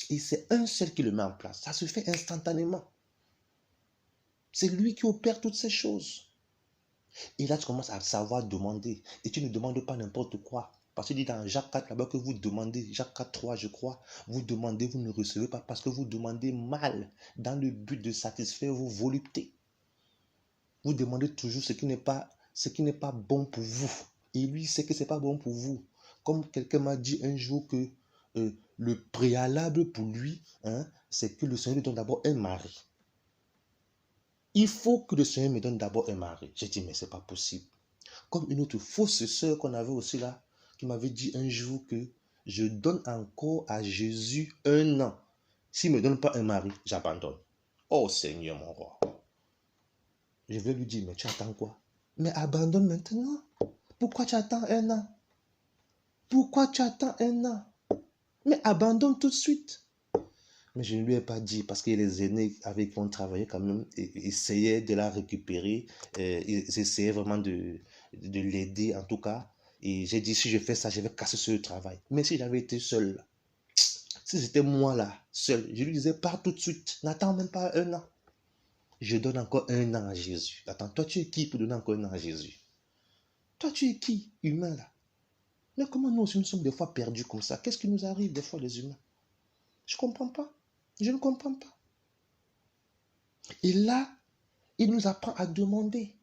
Et c'est un seul qui le met en place. Ça se fait instantanément. C'est lui qui opère toutes ces choses. Et là, tu commences à savoir demander. Et tu ne demandes pas n'importe quoi. Parce qu'il dit dans Jacques 4 là-bas que vous demandez, Jacques 4, 3, je crois, vous demandez, vous ne recevez pas parce que vous demandez mal dans le but de satisfaire vos voluptés. Vous demandez toujours ce qui n'est pas bon pour vous. Et lui sait que ce n'est pas bon pour vous. Comme quelqu'un m'a dit un jour que le préalable pour lui, c'est que le Seigneur lui donne d'abord un mari. Il faut que le Seigneur me donne d'abord un mari. J'ai dit, mais ce n'est pas possible. Comme une autre fausse sœur qu'on avait aussi là, qui m'avait dit un jour que je donne encore à Jésus 1 an. S'il ne me donne pas un mari, j'abandonne. Oh Seigneur mon roi. Je vais lui dire, mais tu attends quoi? Mais abandonne maintenant. Pourquoi tu attends 1 an? Pourquoi tu attends 1 an? Mais abandonne tout de suite. Mais je ne lui ai pas dit parce que les aînés avec qui on travaillait quand même essayaient de la récupérer. Ils essayaient vraiment de l'aider en tout cas. Et j'ai dit, si je fais ça, je vais casser ce travail. Mais si j'avais été seul, si c'était moi là, seul, je lui disais, pars tout de suite. N'attends même pas 1 an. Je donne encore 1 an à Jésus. Attends, toi tu es qui pour donner encore 1 an à Jésus? Toi tu es qui, humain là? Mais comment nous aussi nous sommes des fois perdus comme ça? Qu'est-ce qui nous arrive des fois les humains? Je ne comprends pas. Je ne comprends pas. Et là, il nous apprend à demander.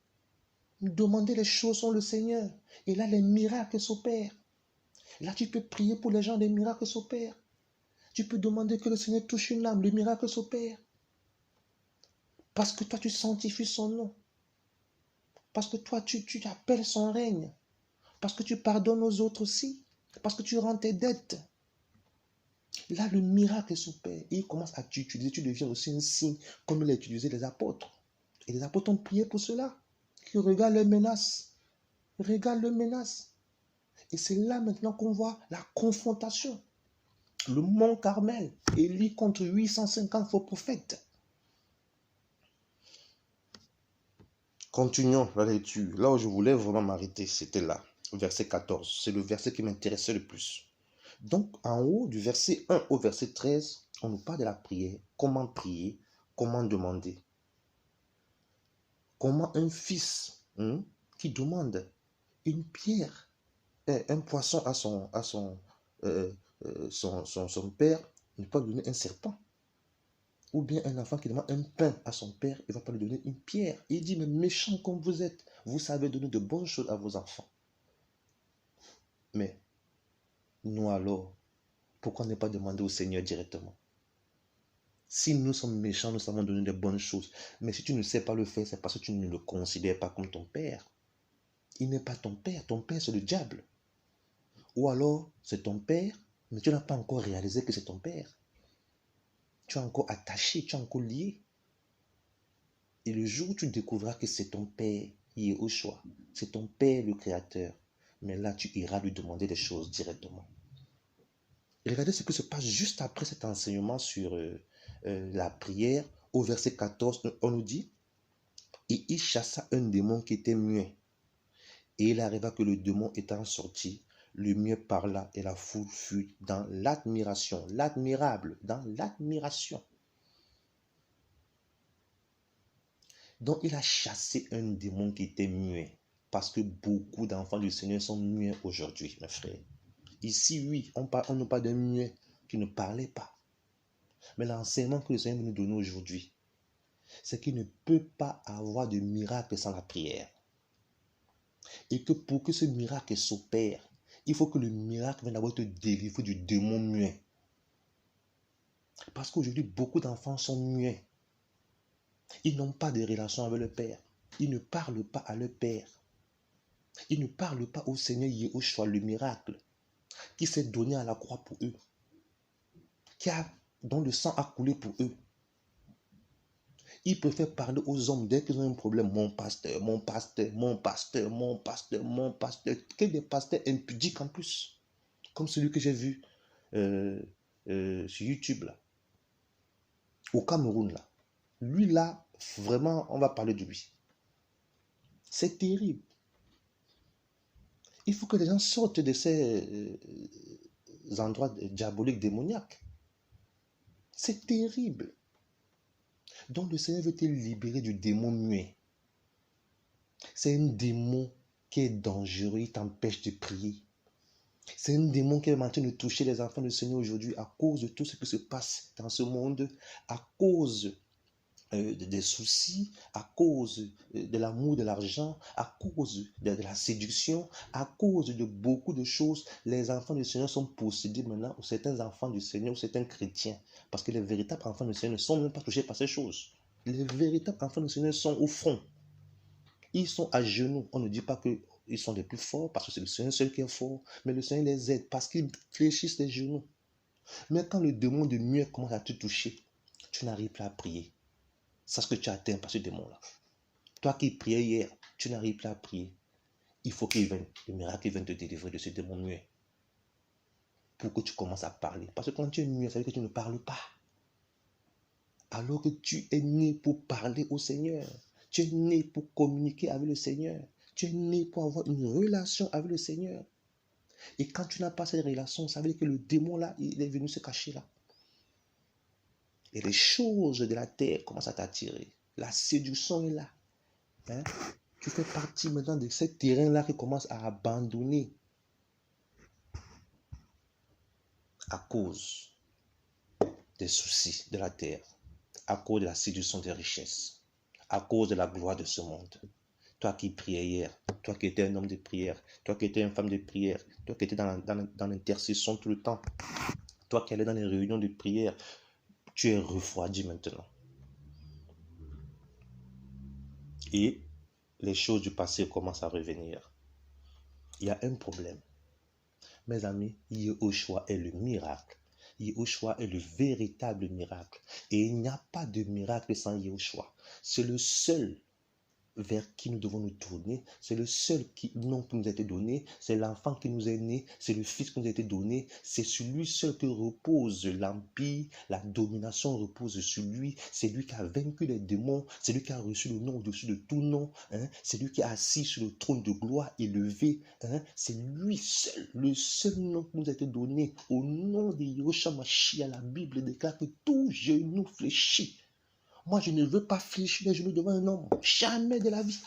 Demander les choses sont le Seigneur. Et là, les miracles s'opèrent. Là, tu peux prier pour les gens, les miracles s'opèrent. Tu peux demander que le Seigneur touche une âme, le miracle s'opère. Parce que toi, tu sanctifies son nom. Parce que toi, tu appelles son règne. Parce que tu pardonnes aux autres aussi. Parce que tu rends tes dettes. Là, le miracle s'opère. Et il commence à t'utiliser. Tu deviens aussi un signe comme il a utilisé les apôtres. Et les apôtres ont prié pour cela. Qui regardent les menaces. Regarde les menaces. Et c'est là maintenant qu'on voit la confrontation. Le mont Carmel. Élie contre 850 faux prophètes. Continuons la lecture. Là où je voulais vraiment m'arrêter, c'était là. Verset 14. C'est le verset qui m'intéressait le plus. Donc, en haut du verset 1 au verset 13, on nous parle de la prière. Comment prier, comment demander. Comment un fils qui demande une pierre, un poisson à son père, ne peut pas lui donner un serpent. Ou bien un enfant qui demande un pain à son père, il ne va pas lui donner une pierre. Il dit, mais méchant comme vous êtes, vous savez donner de bonnes choses à vos enfants. Mais nous alors, pourquoi ne pas demander au Seigneur directement? Si nous sommes méchants, nous savons donner de bonnes choses. Mais si tu ne sais pas le faire, c'est parce que tu ne le considères pas comme ton père. Il n'est pas ton père c'est le diable. Ou alors, c'est ton père, mais tu n'as pas encore réalisé que c'est ton père. Tu es encore attaché, tu es encore lié. Et le jour où tu découvriras que c'est ton père, Yehoshua, c'est ton père le créateur, mais là tu iras lui demander des choses directement. Et regardez ce qui se passe juste après cet enseignement sur la prière. Au verset 14, on nous dit, et il chassa un démon qui était muet. Et il arriva que le démon étant sorti, le muet parla et la foule fut dans l'admiration, l'admirable, dans l'admiration. Donc il a chassé un démon qui était muet. Parce que beaucoup d'enfants du Seigneur sont muets aujourd'hui, mes frères. Ici, oui, on nous parle d'un muet qui ne parlait pas. Mais l'enseignement que le Seigneur veut nous donner aujourd'hui, c'est qu'il ne peut pas avoir de miracle sans la prière. Et que pour que ce miracle s'opère, il faut que le miracle vienne d'abord te délivrer du démon muet. Parce qu'aujourd'hui, beaucoup d'enfants sont muets. Ils n'ont pas de relation avec le Père. Ils ne parlent pas à leur Père. Ils ne parlent pas au Seigneur Yehoshua, le miracle, qui s'est donné à la croix pour eux, dont le sang a coulé pour eux. Ils préfèrent parler aux hommes dès qu'ils ont un problème. Mon pasteur, mon pasteur, mon pasteur, mon pasteur, mon pasteur. Que des pasteurs impudiques en plus. Comme celui que j'ai vu sur YouTube là. Au Cameroun là. Lui là, vraiment, on va parler de lui. C'est terrible. Il faut que les gens sortent de ces endroits diaboliques, démoniaques. C'est terrible. Donc le Seigneur veut te libérer du démon muet. C'est un démon qui est dangereux, il t'empêche de prier. C'est un démon qui est en train de toucher les enfants du Seigneur aujourd'hui à cause de tout ce qui se passe dans ce monde, à cause des soucis, à cause de l'amour de l'argent, à cause de la séduction, à cause de beaucoup de choses. Les enfants du Seigneur sont possédés maintenant, ou certains enfants du Seigneur, ou certains chrétiens, parce que les véritables enfants du Seigneur ne sont même pas touchés par ces choses. Les véritables enfants du Seigneur sont au front. Ils sont à genoux. On ne dit pas qu'ils sont les plus forts parce que c'est le Seigneur seul qui est fort, mais le Seigneur les aide parce qu'ils fléchissent les genoux. Mais quand le démon de muet commence à te toucher, tu n'arrives plus à prier. C'est ce que tu as atteint par ce démon-là. Toi qui priais hier, tu n'arrives plus à prier. Il faut qu'il vienne, le miracle vienne te délivrer de ce démon muet. Pour que tu commences à parler. Parce que quand tu es muet, ça veut dire que tu ne parles pas. Alors que tu es né pour parler au Seigneur. Tu es né pour communiquer avec le Seigneur. Tu es né pour avoir une relation avec le Seigneur. Et quand tu n'as pas cette relation, ça veut dire que le démon là, il est venu se cacher là. Et les choses de la terre commencent à t'attirer. La séduction est là. Hein? Tu fais partie maintenant de ce terrain-là qui commence à abandonner à cause des soucis de la terre, à cause de la séduction des richesses, à cause de la gloire de ce monde. Toi qui priais hier, toi qui étais un homme de prière, toi qui étais une femme de prière, toi qui étais dans l'intercession tout le temps, toi qui allais dans les réunions de prière, tu es refroidi maintenant. Et les choses du passé commencent à revenir. Il y a un problème. Mes amis, Yehoshua est le miracle. Yehoshua est le véritable miracle. Et il n'y a pas de miracle sans Yehoshua. C'est le seul vers qui nous devons nous tourner. C'est le seul nom qui nous a été donné. C'est l'enfant qui nous est né. C'est le fils qui nous a été donné. C'est sur lui seul que repose l'empire. La domination repose sur lui. C'est lui qui a vaincu les démons. C'est lui qui a reçu le nom au-dessus de tout nom. Hein? C'est lui qui est assis sur le trône de gloire élevé. Hein? C'est lui seul, le seul nom qui nous a été donné. Au nom de Yehoshua Mashiach, la Bible déclare que tout genou fléchit. Moi, je ne veux pas fléchir les genoux devant un homme. Jamais de la vie.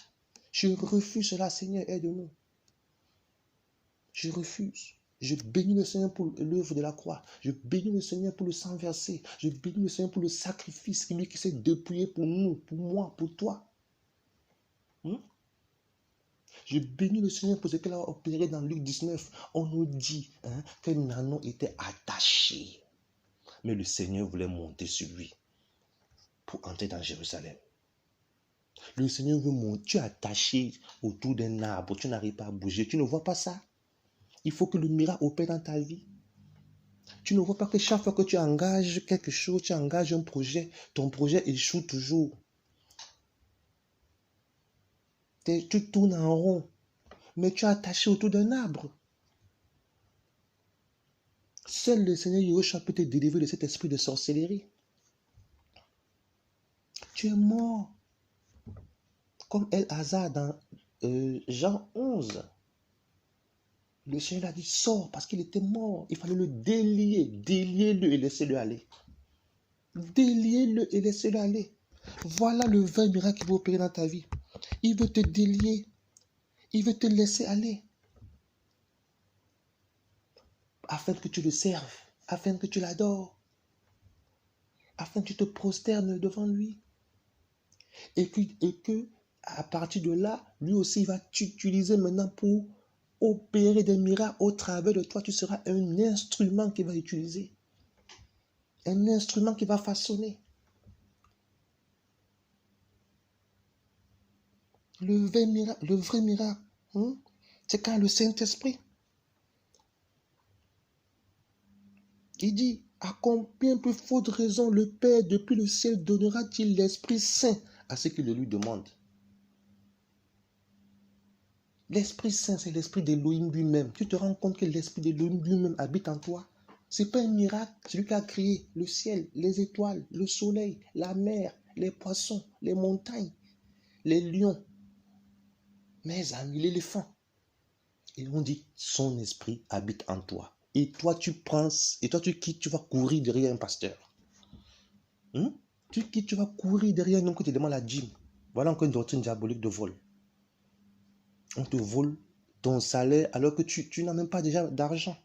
Je refuse cela, Seigneur, aide-nous. Je refuse. Je bénis le Seigneur pour l'œuvre de la croix. Je bénis le Seigneur pour le sang versé. Je bénis le Seigneur pour le sacrifice, lui qui s'est dépouillé pour nous, pour moi, pour toi. Je bénis le Seigneur pour ce qu'il a opéré dans Luc 19. On nous dit que Nanon était attaché. Mais le Seigneur voulait monter sur lui pour entrer dans Jérusalem. Le Seigneur veut monter. Tu es attaché autour d'un arbre. Tu n'arrives pas à bouger. Tu ne vois pas ça. Il faut que le miracle opère dans ta vie. Tu ne vois pas que chaque fois que tu engages quelque chose, tu engages un projet, ton projet échoue toujours. Tu tournes en rond. Mais tu es attaché autour d'un arbre. Seul le Seigneur Yehoshua peut te délivrer de cet esprit de sorcellerie. Tu es mort. Comme El-Hazar dans Jean 11. Le Seigneur a dit, sors parce qu'il était mort. Il fallait le délier. Déliez-le et laissez-le aller. Déliez-le et laissez-le aller. Voilà le vrai miracle qui va opérer dans ta vie. Il veut te délier. Il veut te laisser aller. Afin que tu le serves. Afin que tu l'adores. Afin que tu te prosternes devant lui. Et que à partir de là, lui aussi, il va t'utiliser maintenant pour opérer des miracles au travers de toi. Tu seras un instrument qu'il va utiliser. Un instrument qu'il va façonner. Le vrai miracle, c'est quand le Saint-Esprit, il dit, à combien plus forte raison le Père depuis le ciel donnera-t-il l'Esprit Saint à ceux qui le lui demandent. L'Esprit Saint, c'est l'Esprit d'Élohim lui-même. Tu te rends compte que l'Esprit d'Élohim lui-même habite en toi. Ce n'est pas un miracle. C'est lui qui a créé le ciel, les étoiles, le soleil, la mer, les poissons, les montagnes, les lions, mes amis, l'éléphant. Et on dit, son esprit habite en toi. Et toi, tu penses, et toi, tu quittes, tu vas courir derrière un pasteur. Tu vas courir derrière un homme qui te demande la dîme. Voilà encore une doctrine diabolique de vol. On te vole ton salaire alors que tu n'as même pas déjà d'argent.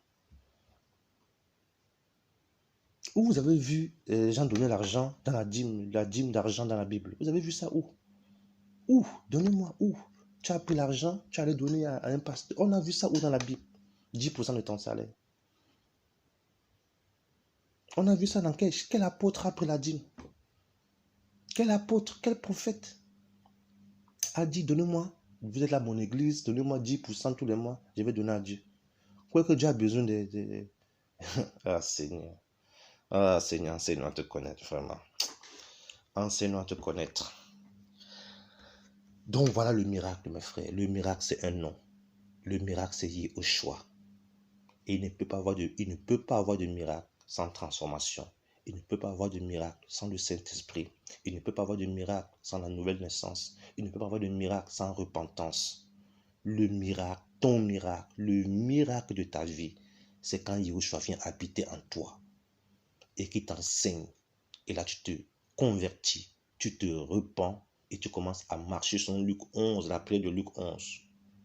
Où vous avez vu les gens donner l'argent dans la dîme d'argent dans la Bible? Vous avez vu ça où? Où? Donnez-moi où? Tu as pris l'argent, tu allais donner à un pasteur. On a vu ça où dans la Bible? 10% de ton salaire. On a vu ça dans quel apôtre a pris la dîme? Quel apôtre, quel prophète a dit, donnez-moi, vous êtes là mon église, donnez-moi 10% tous les mois, je vais donner à Dieu. Quoi que Dieu a besoin de... Ah Seigneur. Ah Seigneur, enseigne-nous à te connaître, vraiment. Enseigne-nous à te connaître. Donc voilà le miracle, mes frères. Le miracle, c'est un nom. Le miracle, c'est Yehoshua. Et il ne peut pas avoir de miracle sans transformation. Il ne peut pas avoir de miracle sans le Saint-Esprit. Il ne peut pas avoir de miracle sans la nouvelle naissance. Il ne peut pas avoir de miracle sans repentance. Le miracle, ton miracle, le miracle de ta vie, c'est quand Yehoshua vient habiter en toi et qui t'enseigne. Et là, tu te convertis, tu te repens et tu commences à marcher selon Luc 11, la prière de Luc 11.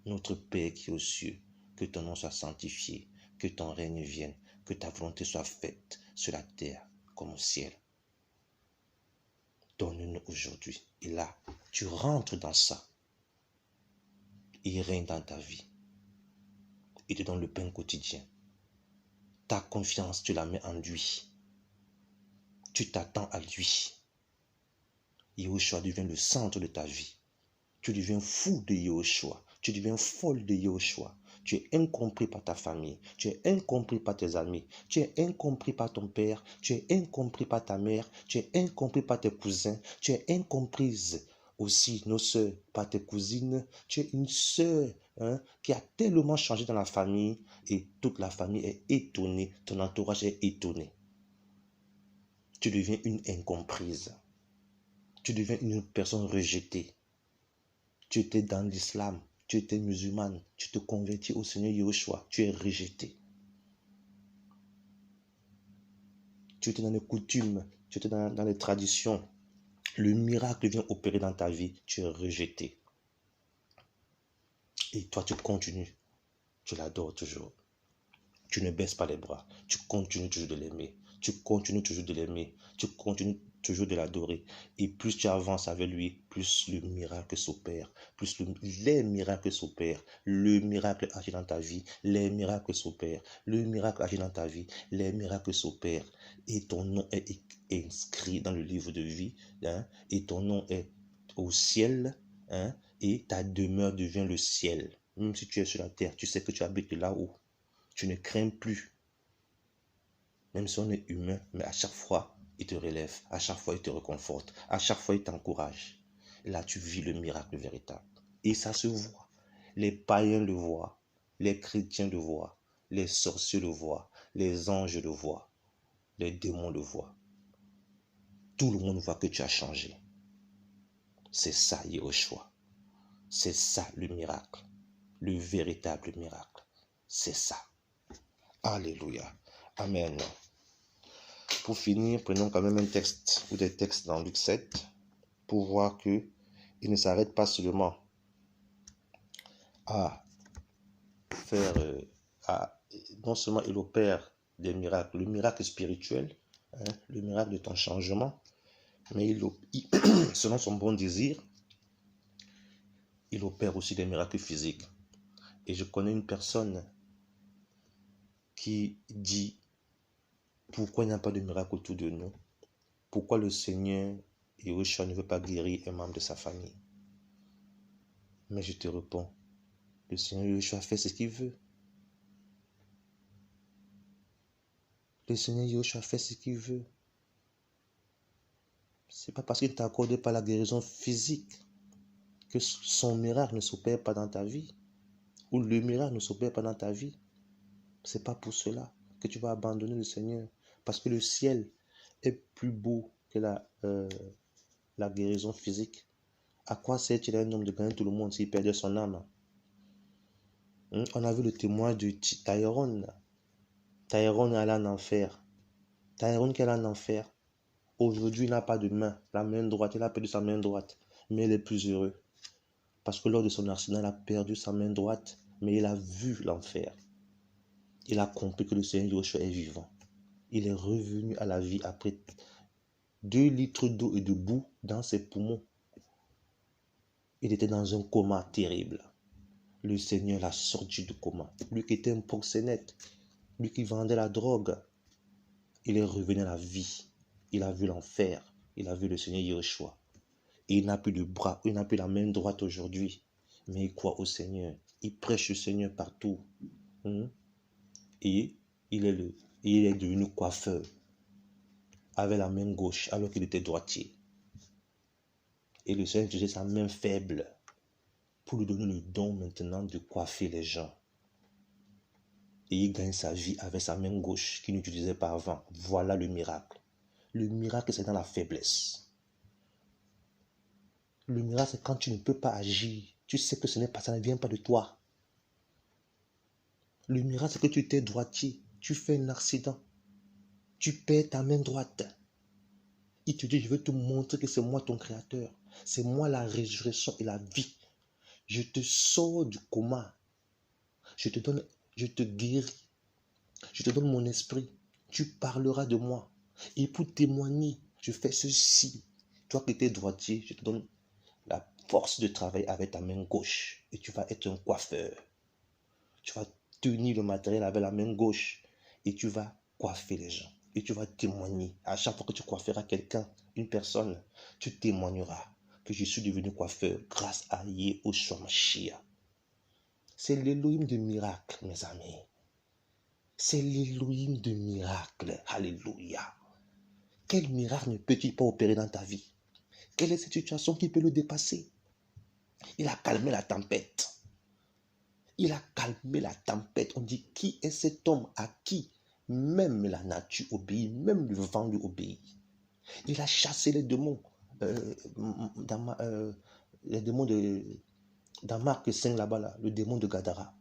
Notre Père qui est aux cieux, que ton nom soit sanctifié, que ton règne vienne, que ta volonté soit faite sur la terre comme au ciel. Donne-nous aujourd'hui. Et là, tu rentres dans ça. Il règne dans ta vie. Il te donne le pain quotidien. Ta confiance, tu la mets en lui. Tu t'attends à lui. Yehoshua devient le centre de ta vie. Tu deviens fou de Yehoshua. Tu deviens folle de Yehoshua. Tu es incompris par ta famille. Tu es incompris par tes amis. Tu es incompris par ton père. Tu es incompris par ta mère. Tu es incompris par tes cousins. Tu es incomprise aussi, nos soeurs, par tes cousines. Tu es une soeur qui a tellement changé dans la famille et toute la famille est étonnée. Ton entourage est étonné. Tu deviens une incomprise. Tu deviens une personne rejetée. Tu étais dans l'islam, tu étais musulmane, tu te convertis au Seigneur Yehoshua, tu es rejeté. Tu étais dans les coutumes, tu étais dans les traditions. Le miracle vient opérer dans ta vie, tu es rejeté. Et toi, tu continues, tu l'adores toujours. Tu ne baisses pas les bras, tu continues toujours de l'aimer. Tu continues toujours de l'aimer, tu continues toujours de l'adorer. Et plus tu avances avec lui, plus le miracle s'opère, plus les miracles s'opèrent. Le miracle agit dans ta vie, les miracles s'opèrent. Le miracle agit dans ta vie, les miracles s'opèrent. Et ton nom est inscrit dans le livre de vie, et ton nom est au ciel, et ta demeure devient le ciel. Même si tu es sur la terre, tu sais que tu habites là-haut. Tu ne crains plus. Même si on est humain, mais à chaque fois, il te relève. À chaque fois, il te réconforte. À chaque fois, il t'encourage. Et là, tu vis le miracle véritable. Et ça se voit. Les païens le voient. Les chrétiens le voient. Les sorciers le voient. Les anges le voient. Les démons le voient. Tout le monde voit que tu as changé. C'est ça, Yehoshua. C'est ça, le miracle. Le véritable miracle. C'est ça. Alléluia. Amen. Pour finir, prenons quand même un texte ou des textes dans Luc 7 pour voir qu'il ne s'arrête pas seulement à faire, non seulement il opère des miracles, le miracle spirituel, le miracle de ton changement, mais selon son bon désir, il opère aussi des miracles physiques. Et je connais une personne qui dit, pourquoi il n'y a pas de miracle autour de nous? Pourquoi le Seigneur Yehoshua ne veut pas guérir un membre de sa famille? Mais je te réponds, le Seigneur Yehoshua fait ce qu'il veut. Le Seigneur Yehoshua fait ce qu'il veut. C'est pas parce qu'il ne t'a accordé pas la guérison physique que son miracle ne s'opère pas dans ta vie. Ou le miracle ne s'opère pas dans ta vie. C'est pas pour cela que tu vas abandonner le Seigneur. Parce que le ciel est plus beau que la guérison physique. À quoi sert-il à un homme de gagner tout le monde s'il perdait son âme? On a vu le témoignage de Tyrone. Tyrone est allé en enfer. Tyrone qui est allé en enfer. Aujourd'hui, il n'a pas de main. La main droite, il a perdu sa main droite. Mais il est plus heureux. Parce que lors de son accident, il a perdu sa main droite. Mais il a vu l'enfer. Il a compris que le Seigneur Yoshua est vivant. Il est revenu à la vie après 2 litres d'eau et de boue dans ses poumons. Il était dans un coma terrible. Le Seigneur l'a sorti du coma. Lui qui était un proxénète, lui qui vendait la drogue, il est revenu à la vie. Il a vu l'enfer. Il a vu le Seigneur Yoshua. Et il n'a plus de bras, il n'a plus la main droite aujourd'hui. Mais il croit au Seigneur. Il prêche le Seigneur partout. Et il est devenu coiffeur avec la main gauche alors qu'il était droitier. Et le Seigneur utilisait sa main faible pour lui donner le don maintenant de coiffer les gens. Et il gagne sa vie avec sa main gauche qu'il n'utilisait pas avant. Voilà le miracle. Le miracle, c'est dans la faiblesse. Le miracle, c'est quand tu ne peux pas agir. Tu sais que ça ne vient pas de toi. Le miracle, c'est que tu étais droitier. Tu fais un accident. Tu perds ta main droite. Il te dit, je veux te montrer que c'est moi ton créateur. C'est moi la résurrection et la vie. Je te sors du coma. Je te guéris. Je te donne mon esprit. Tu parleras de moi. Et pour témoigner, je fais ceci. Toi qui étais droitier, je te donne la force de travailler avec ta main gauche. Et tu vas être un coiffeur. Tu vas tenir le matériel avec la main gauche. Et tu vas coiffer les gens. Et tu vas témoigner. À chaque fois que tu coifferas quelqu'un, une personne, tu témoigneras que je suis devenu coiffeur grâce à Yehoshua Mashiach. C'est l'Élohim de miracles, mes amis. C'est l'Élohim de miracles. Alléluia. Quel miracle ne peut-il pas opérer dans ta vie? Quelle est cette situation qui peut le dépasser? Il a calmé la tempête. Il a calmé la tempête. On dit, qui est cet homme à qui même la nature obéit, même le vent lui obéit? Il a chassé les démons. Les démons dans Marc 5 là-bas, là, le démon de Gadara.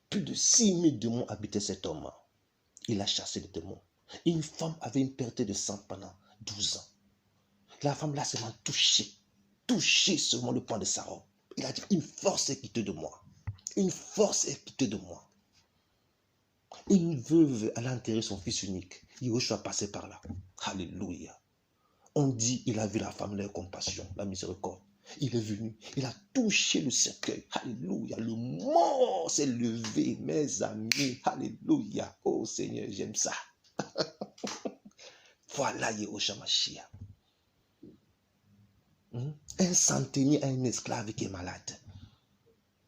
Plus de 6000 démons habitaient cet homme. Il a chassé les démons. Une femme avait une perte de sang pendant 12 ans. La femme là s'est touché seulement le point de sa robe. Il a dit, une force est quittée de moi. Une force est quittée de moi. Une veuve allait enterrer son fils unique. Yehoshua passait par là. Alléluia. On dit, il a vu la femme, la compassion, la miséricorde. Il est venu, il a touché le cercueil. Alléluia. Le mort s'est levé, mes amis. Alléluia. Oh Seigneur, j'aime ça. Voilà Yehoshua Mashiach. Un centenier a un esclave qui est malade.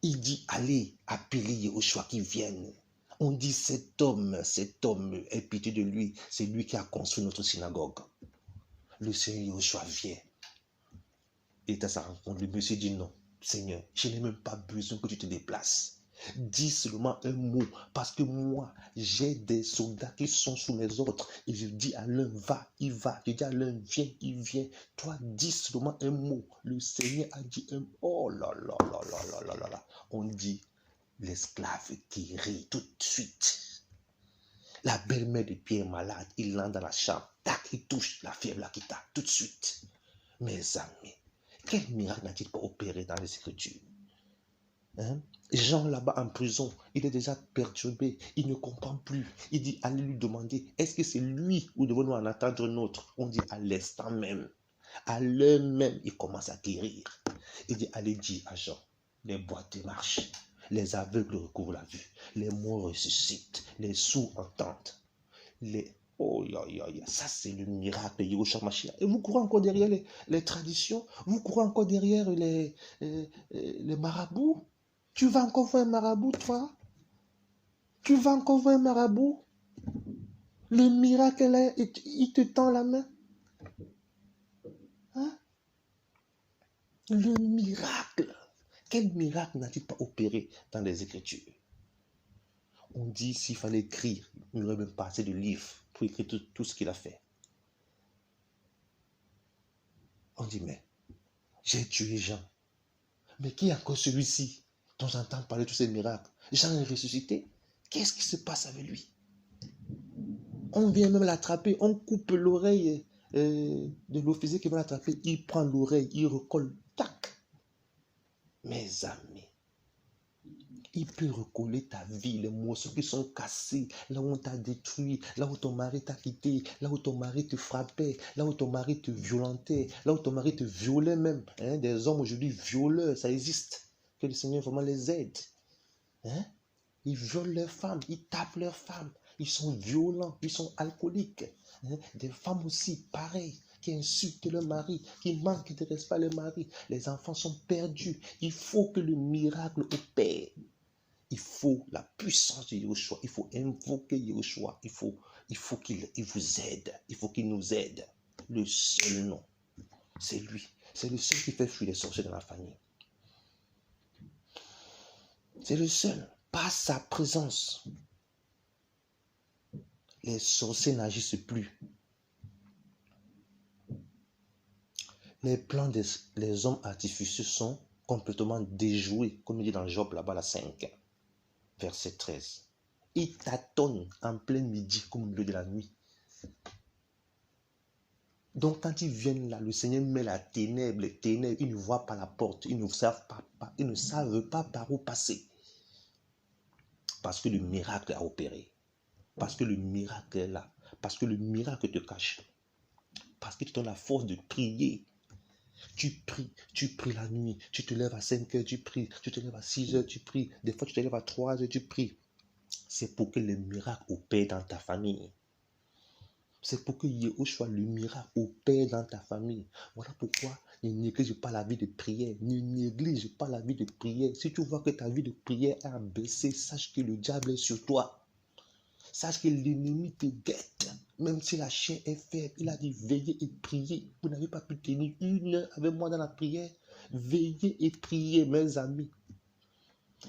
Il dit, allez, appelez Yehoshua qui vienne. On dit, cet homme, aie pitié de lui. C'est lui qui a construit notre synagogue. Le Seigneur Yehoshua vient. Il est à sa rencontre. Le monsieur dit, non, Seigneur, je n'ai même pas besoin que tu te déplaces. Dis seulement un mot, parce que moi, j'ai des soldats qui sont sous mes ordres. Et je dis à l'un, va, il va. Je dis à l'un, viens, il vient. Toi, dis seulement un mot. Le Seigneur a dit un mot. Oh là là là là là là là là. On dit, l'esclave guérit tout de suite. La belle-mère de Pierre est malade. Il entre dans la chambre. Tac, il touche la fièvre là qui tape tout de suite. Mes amis, quel miracle n'a-t-il pas opéré dans les Écritures? Jean là-bas en prison, il est déjà perturbé, il ne comprend plus. Il dit, allez lui demander, est-ce que c'est lui ou devons-nous en attendre un autre? On dit, à l'instant même, à l'heure même, il commence à guérir. Il dit, allez dire à Jean, les boiteux marchent, les aveugles recouvrent la vue, les morts ressuscitent, les sourds entendent. Oh, ça c'est le miracle de Yehoshua Mashiach. Et vous courez encore derrière les traditions, vous courez encore derrière les marabouts. Tu vas encore voir un marabout, toi? Tu vas encore voir un marabout? Le miracle là, il te tend la main. Hein? Le miracle. Quel miracle n'a-t-il pas opéré dans les Écritures? On dit s'il fallait écrire, il n'aurait même pas assez de livres pour écrire tout ce qu'il a fait. On dit, mais j'ai tué Jean. Mais qui est encore celui-ci dont j'entends parler de tous ces miracles? Jean est ressuscité. Qu'est-ce qui se passe avec lui? On vient même l'attraper, on coupe l'oreille de l'officier qui va l'attraper. Il prend l'oreille, il recolle. Tac. Mes amis, il peut recoller ta vie, les morceaux qui sont cassés, là où on t'a détruit, là où ton mari t'a quitté, là où ton mari te frappait, là où ton mari te violentait, là où ton mari te violait même. Hein, des hommes aujourd'hui violeurs, ça existe. Que le Seigneur vraiment les aide. Hein? Ils violent leurs femmes, ils tapent leurs femmes, ils sont violents, ils sont alcooliques. Hein? Des femmes aussi, pareil, qui insultent leur mari, qui manquent de respect à leur mari. Les enfants sont perdus. Il faut que le miracle opère. Il faut la puissance de Yahushua. Il faut invoquer Yahushua. Il faut qu'il vous aide. Il faut qu'il nous aide. Le seul nom, c'est lui. C'est le seul qui fait fuir les sorciers dans la famille. C'est le seul. Par sa présence, les sorciers n'agissent plus. Les plans des hommes artificieux sont complètement déjoués, comme il dit dans Job là-bas, la 5, verset 13. Ils tâtonnent en plein midi comme au milieu de la nuit. Donc quand ils viennent là, le Seigneur met la ténèbre, les ténèbres, ils ne voient pas la porte, ils ne savent pas par où passer. Parce que le miracle a opéré. Parce que le miracle est là. Parce que le miracle te cache. Parce qu'il te donne la force de prier. Tu pries la nuit, tu te lèves à 5 heures, tu pries, tu te lèves à 6 heures, tu pries, des fois tu te lèves à 3 heures, tu pries. C'est pour que le miracle opère dans ta famille. C'est pour que Yahushua, le miracle, opère dans ta famille. Voilà pourquoi ne néglige pas la vie de prière. Ne néglige pas la vie de prière. Si tu vois que ta vie de prière a baissé, sache que le diable est sur toi. Sache que l'ennemi te guette. Même si la chair est faible, il a dit veillez et priez. Vous n'avez pas pu tenir 1 heure avec moi dans la prière. Veillez et priez, mes amis.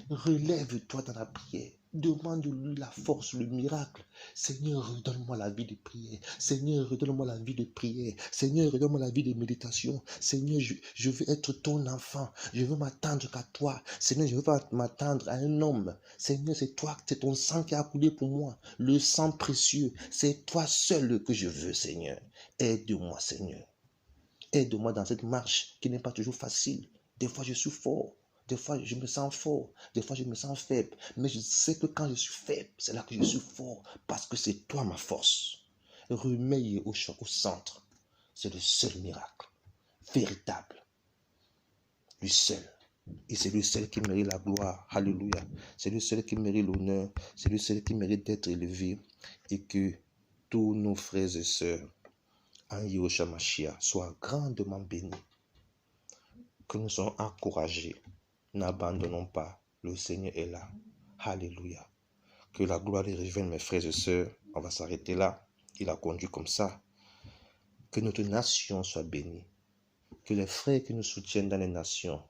Relève-toi dans la prière. Demande-lui la force, le miracle. Seigneur, redonne-moi la vie de prière. Seigneur, redonne-moi la vie de prière. Seigneur, redonne-moi la vie de méditation. Seigneur, je veux être ton enfant. Je veux m'attendre qu'à toi. Seigneur, je veux pas m'attendre à un homme. Seigneur, c'est toi, c'est ton sang qui a coulé pour moi. Le sang précieux. C'est toi seul que je veux, Seigneur. Aide-moi, Seigneur. Aide-moi dans cette marche qui n'est pas toujours facile. Des fois, je suis fort. Des fois, je me sens fort. Des fois, je me sens faible. Mais je sais que quand je suis faible, c'est là que je suis fort. Parce que c'est toi ma force. Remets au centre. C'est le seul miracle. Véritable. Le seul. Et c'est le seul qui mérite la gloire. Alléluia. C'est le seul qui mérite l'honneur. C'est le seul qui mérite d'être élevé. Et que tous nos frères et sœurs en Yahushua Mashiach soient grandement bénis. Que nous soyons encouragés. N'abandonnons pas. Le Seigneur est là. Alléluia. Que la gloire lui revienne, mes frères et sœurs. On va s'arrêter là. Il a conduit comme ça. Que notre nation soit bénie. Que les frères qui nous soutiennent dans les nations,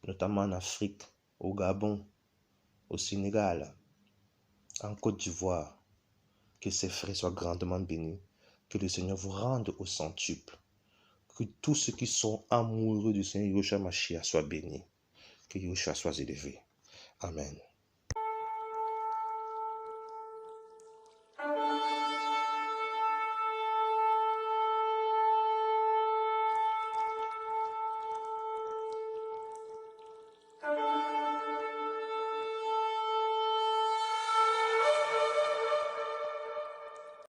notamment en Afrique, au Gabon, au Sénégal, en Côte d'Ivoire, que ces frères soient grandement bénis. Que le Seigneur vous rende au centuple. Que tous ceux qui sont amoureux du Seigneur Yahushua Mashiach soient bénis. Que Yahushua soit élevé. Amen.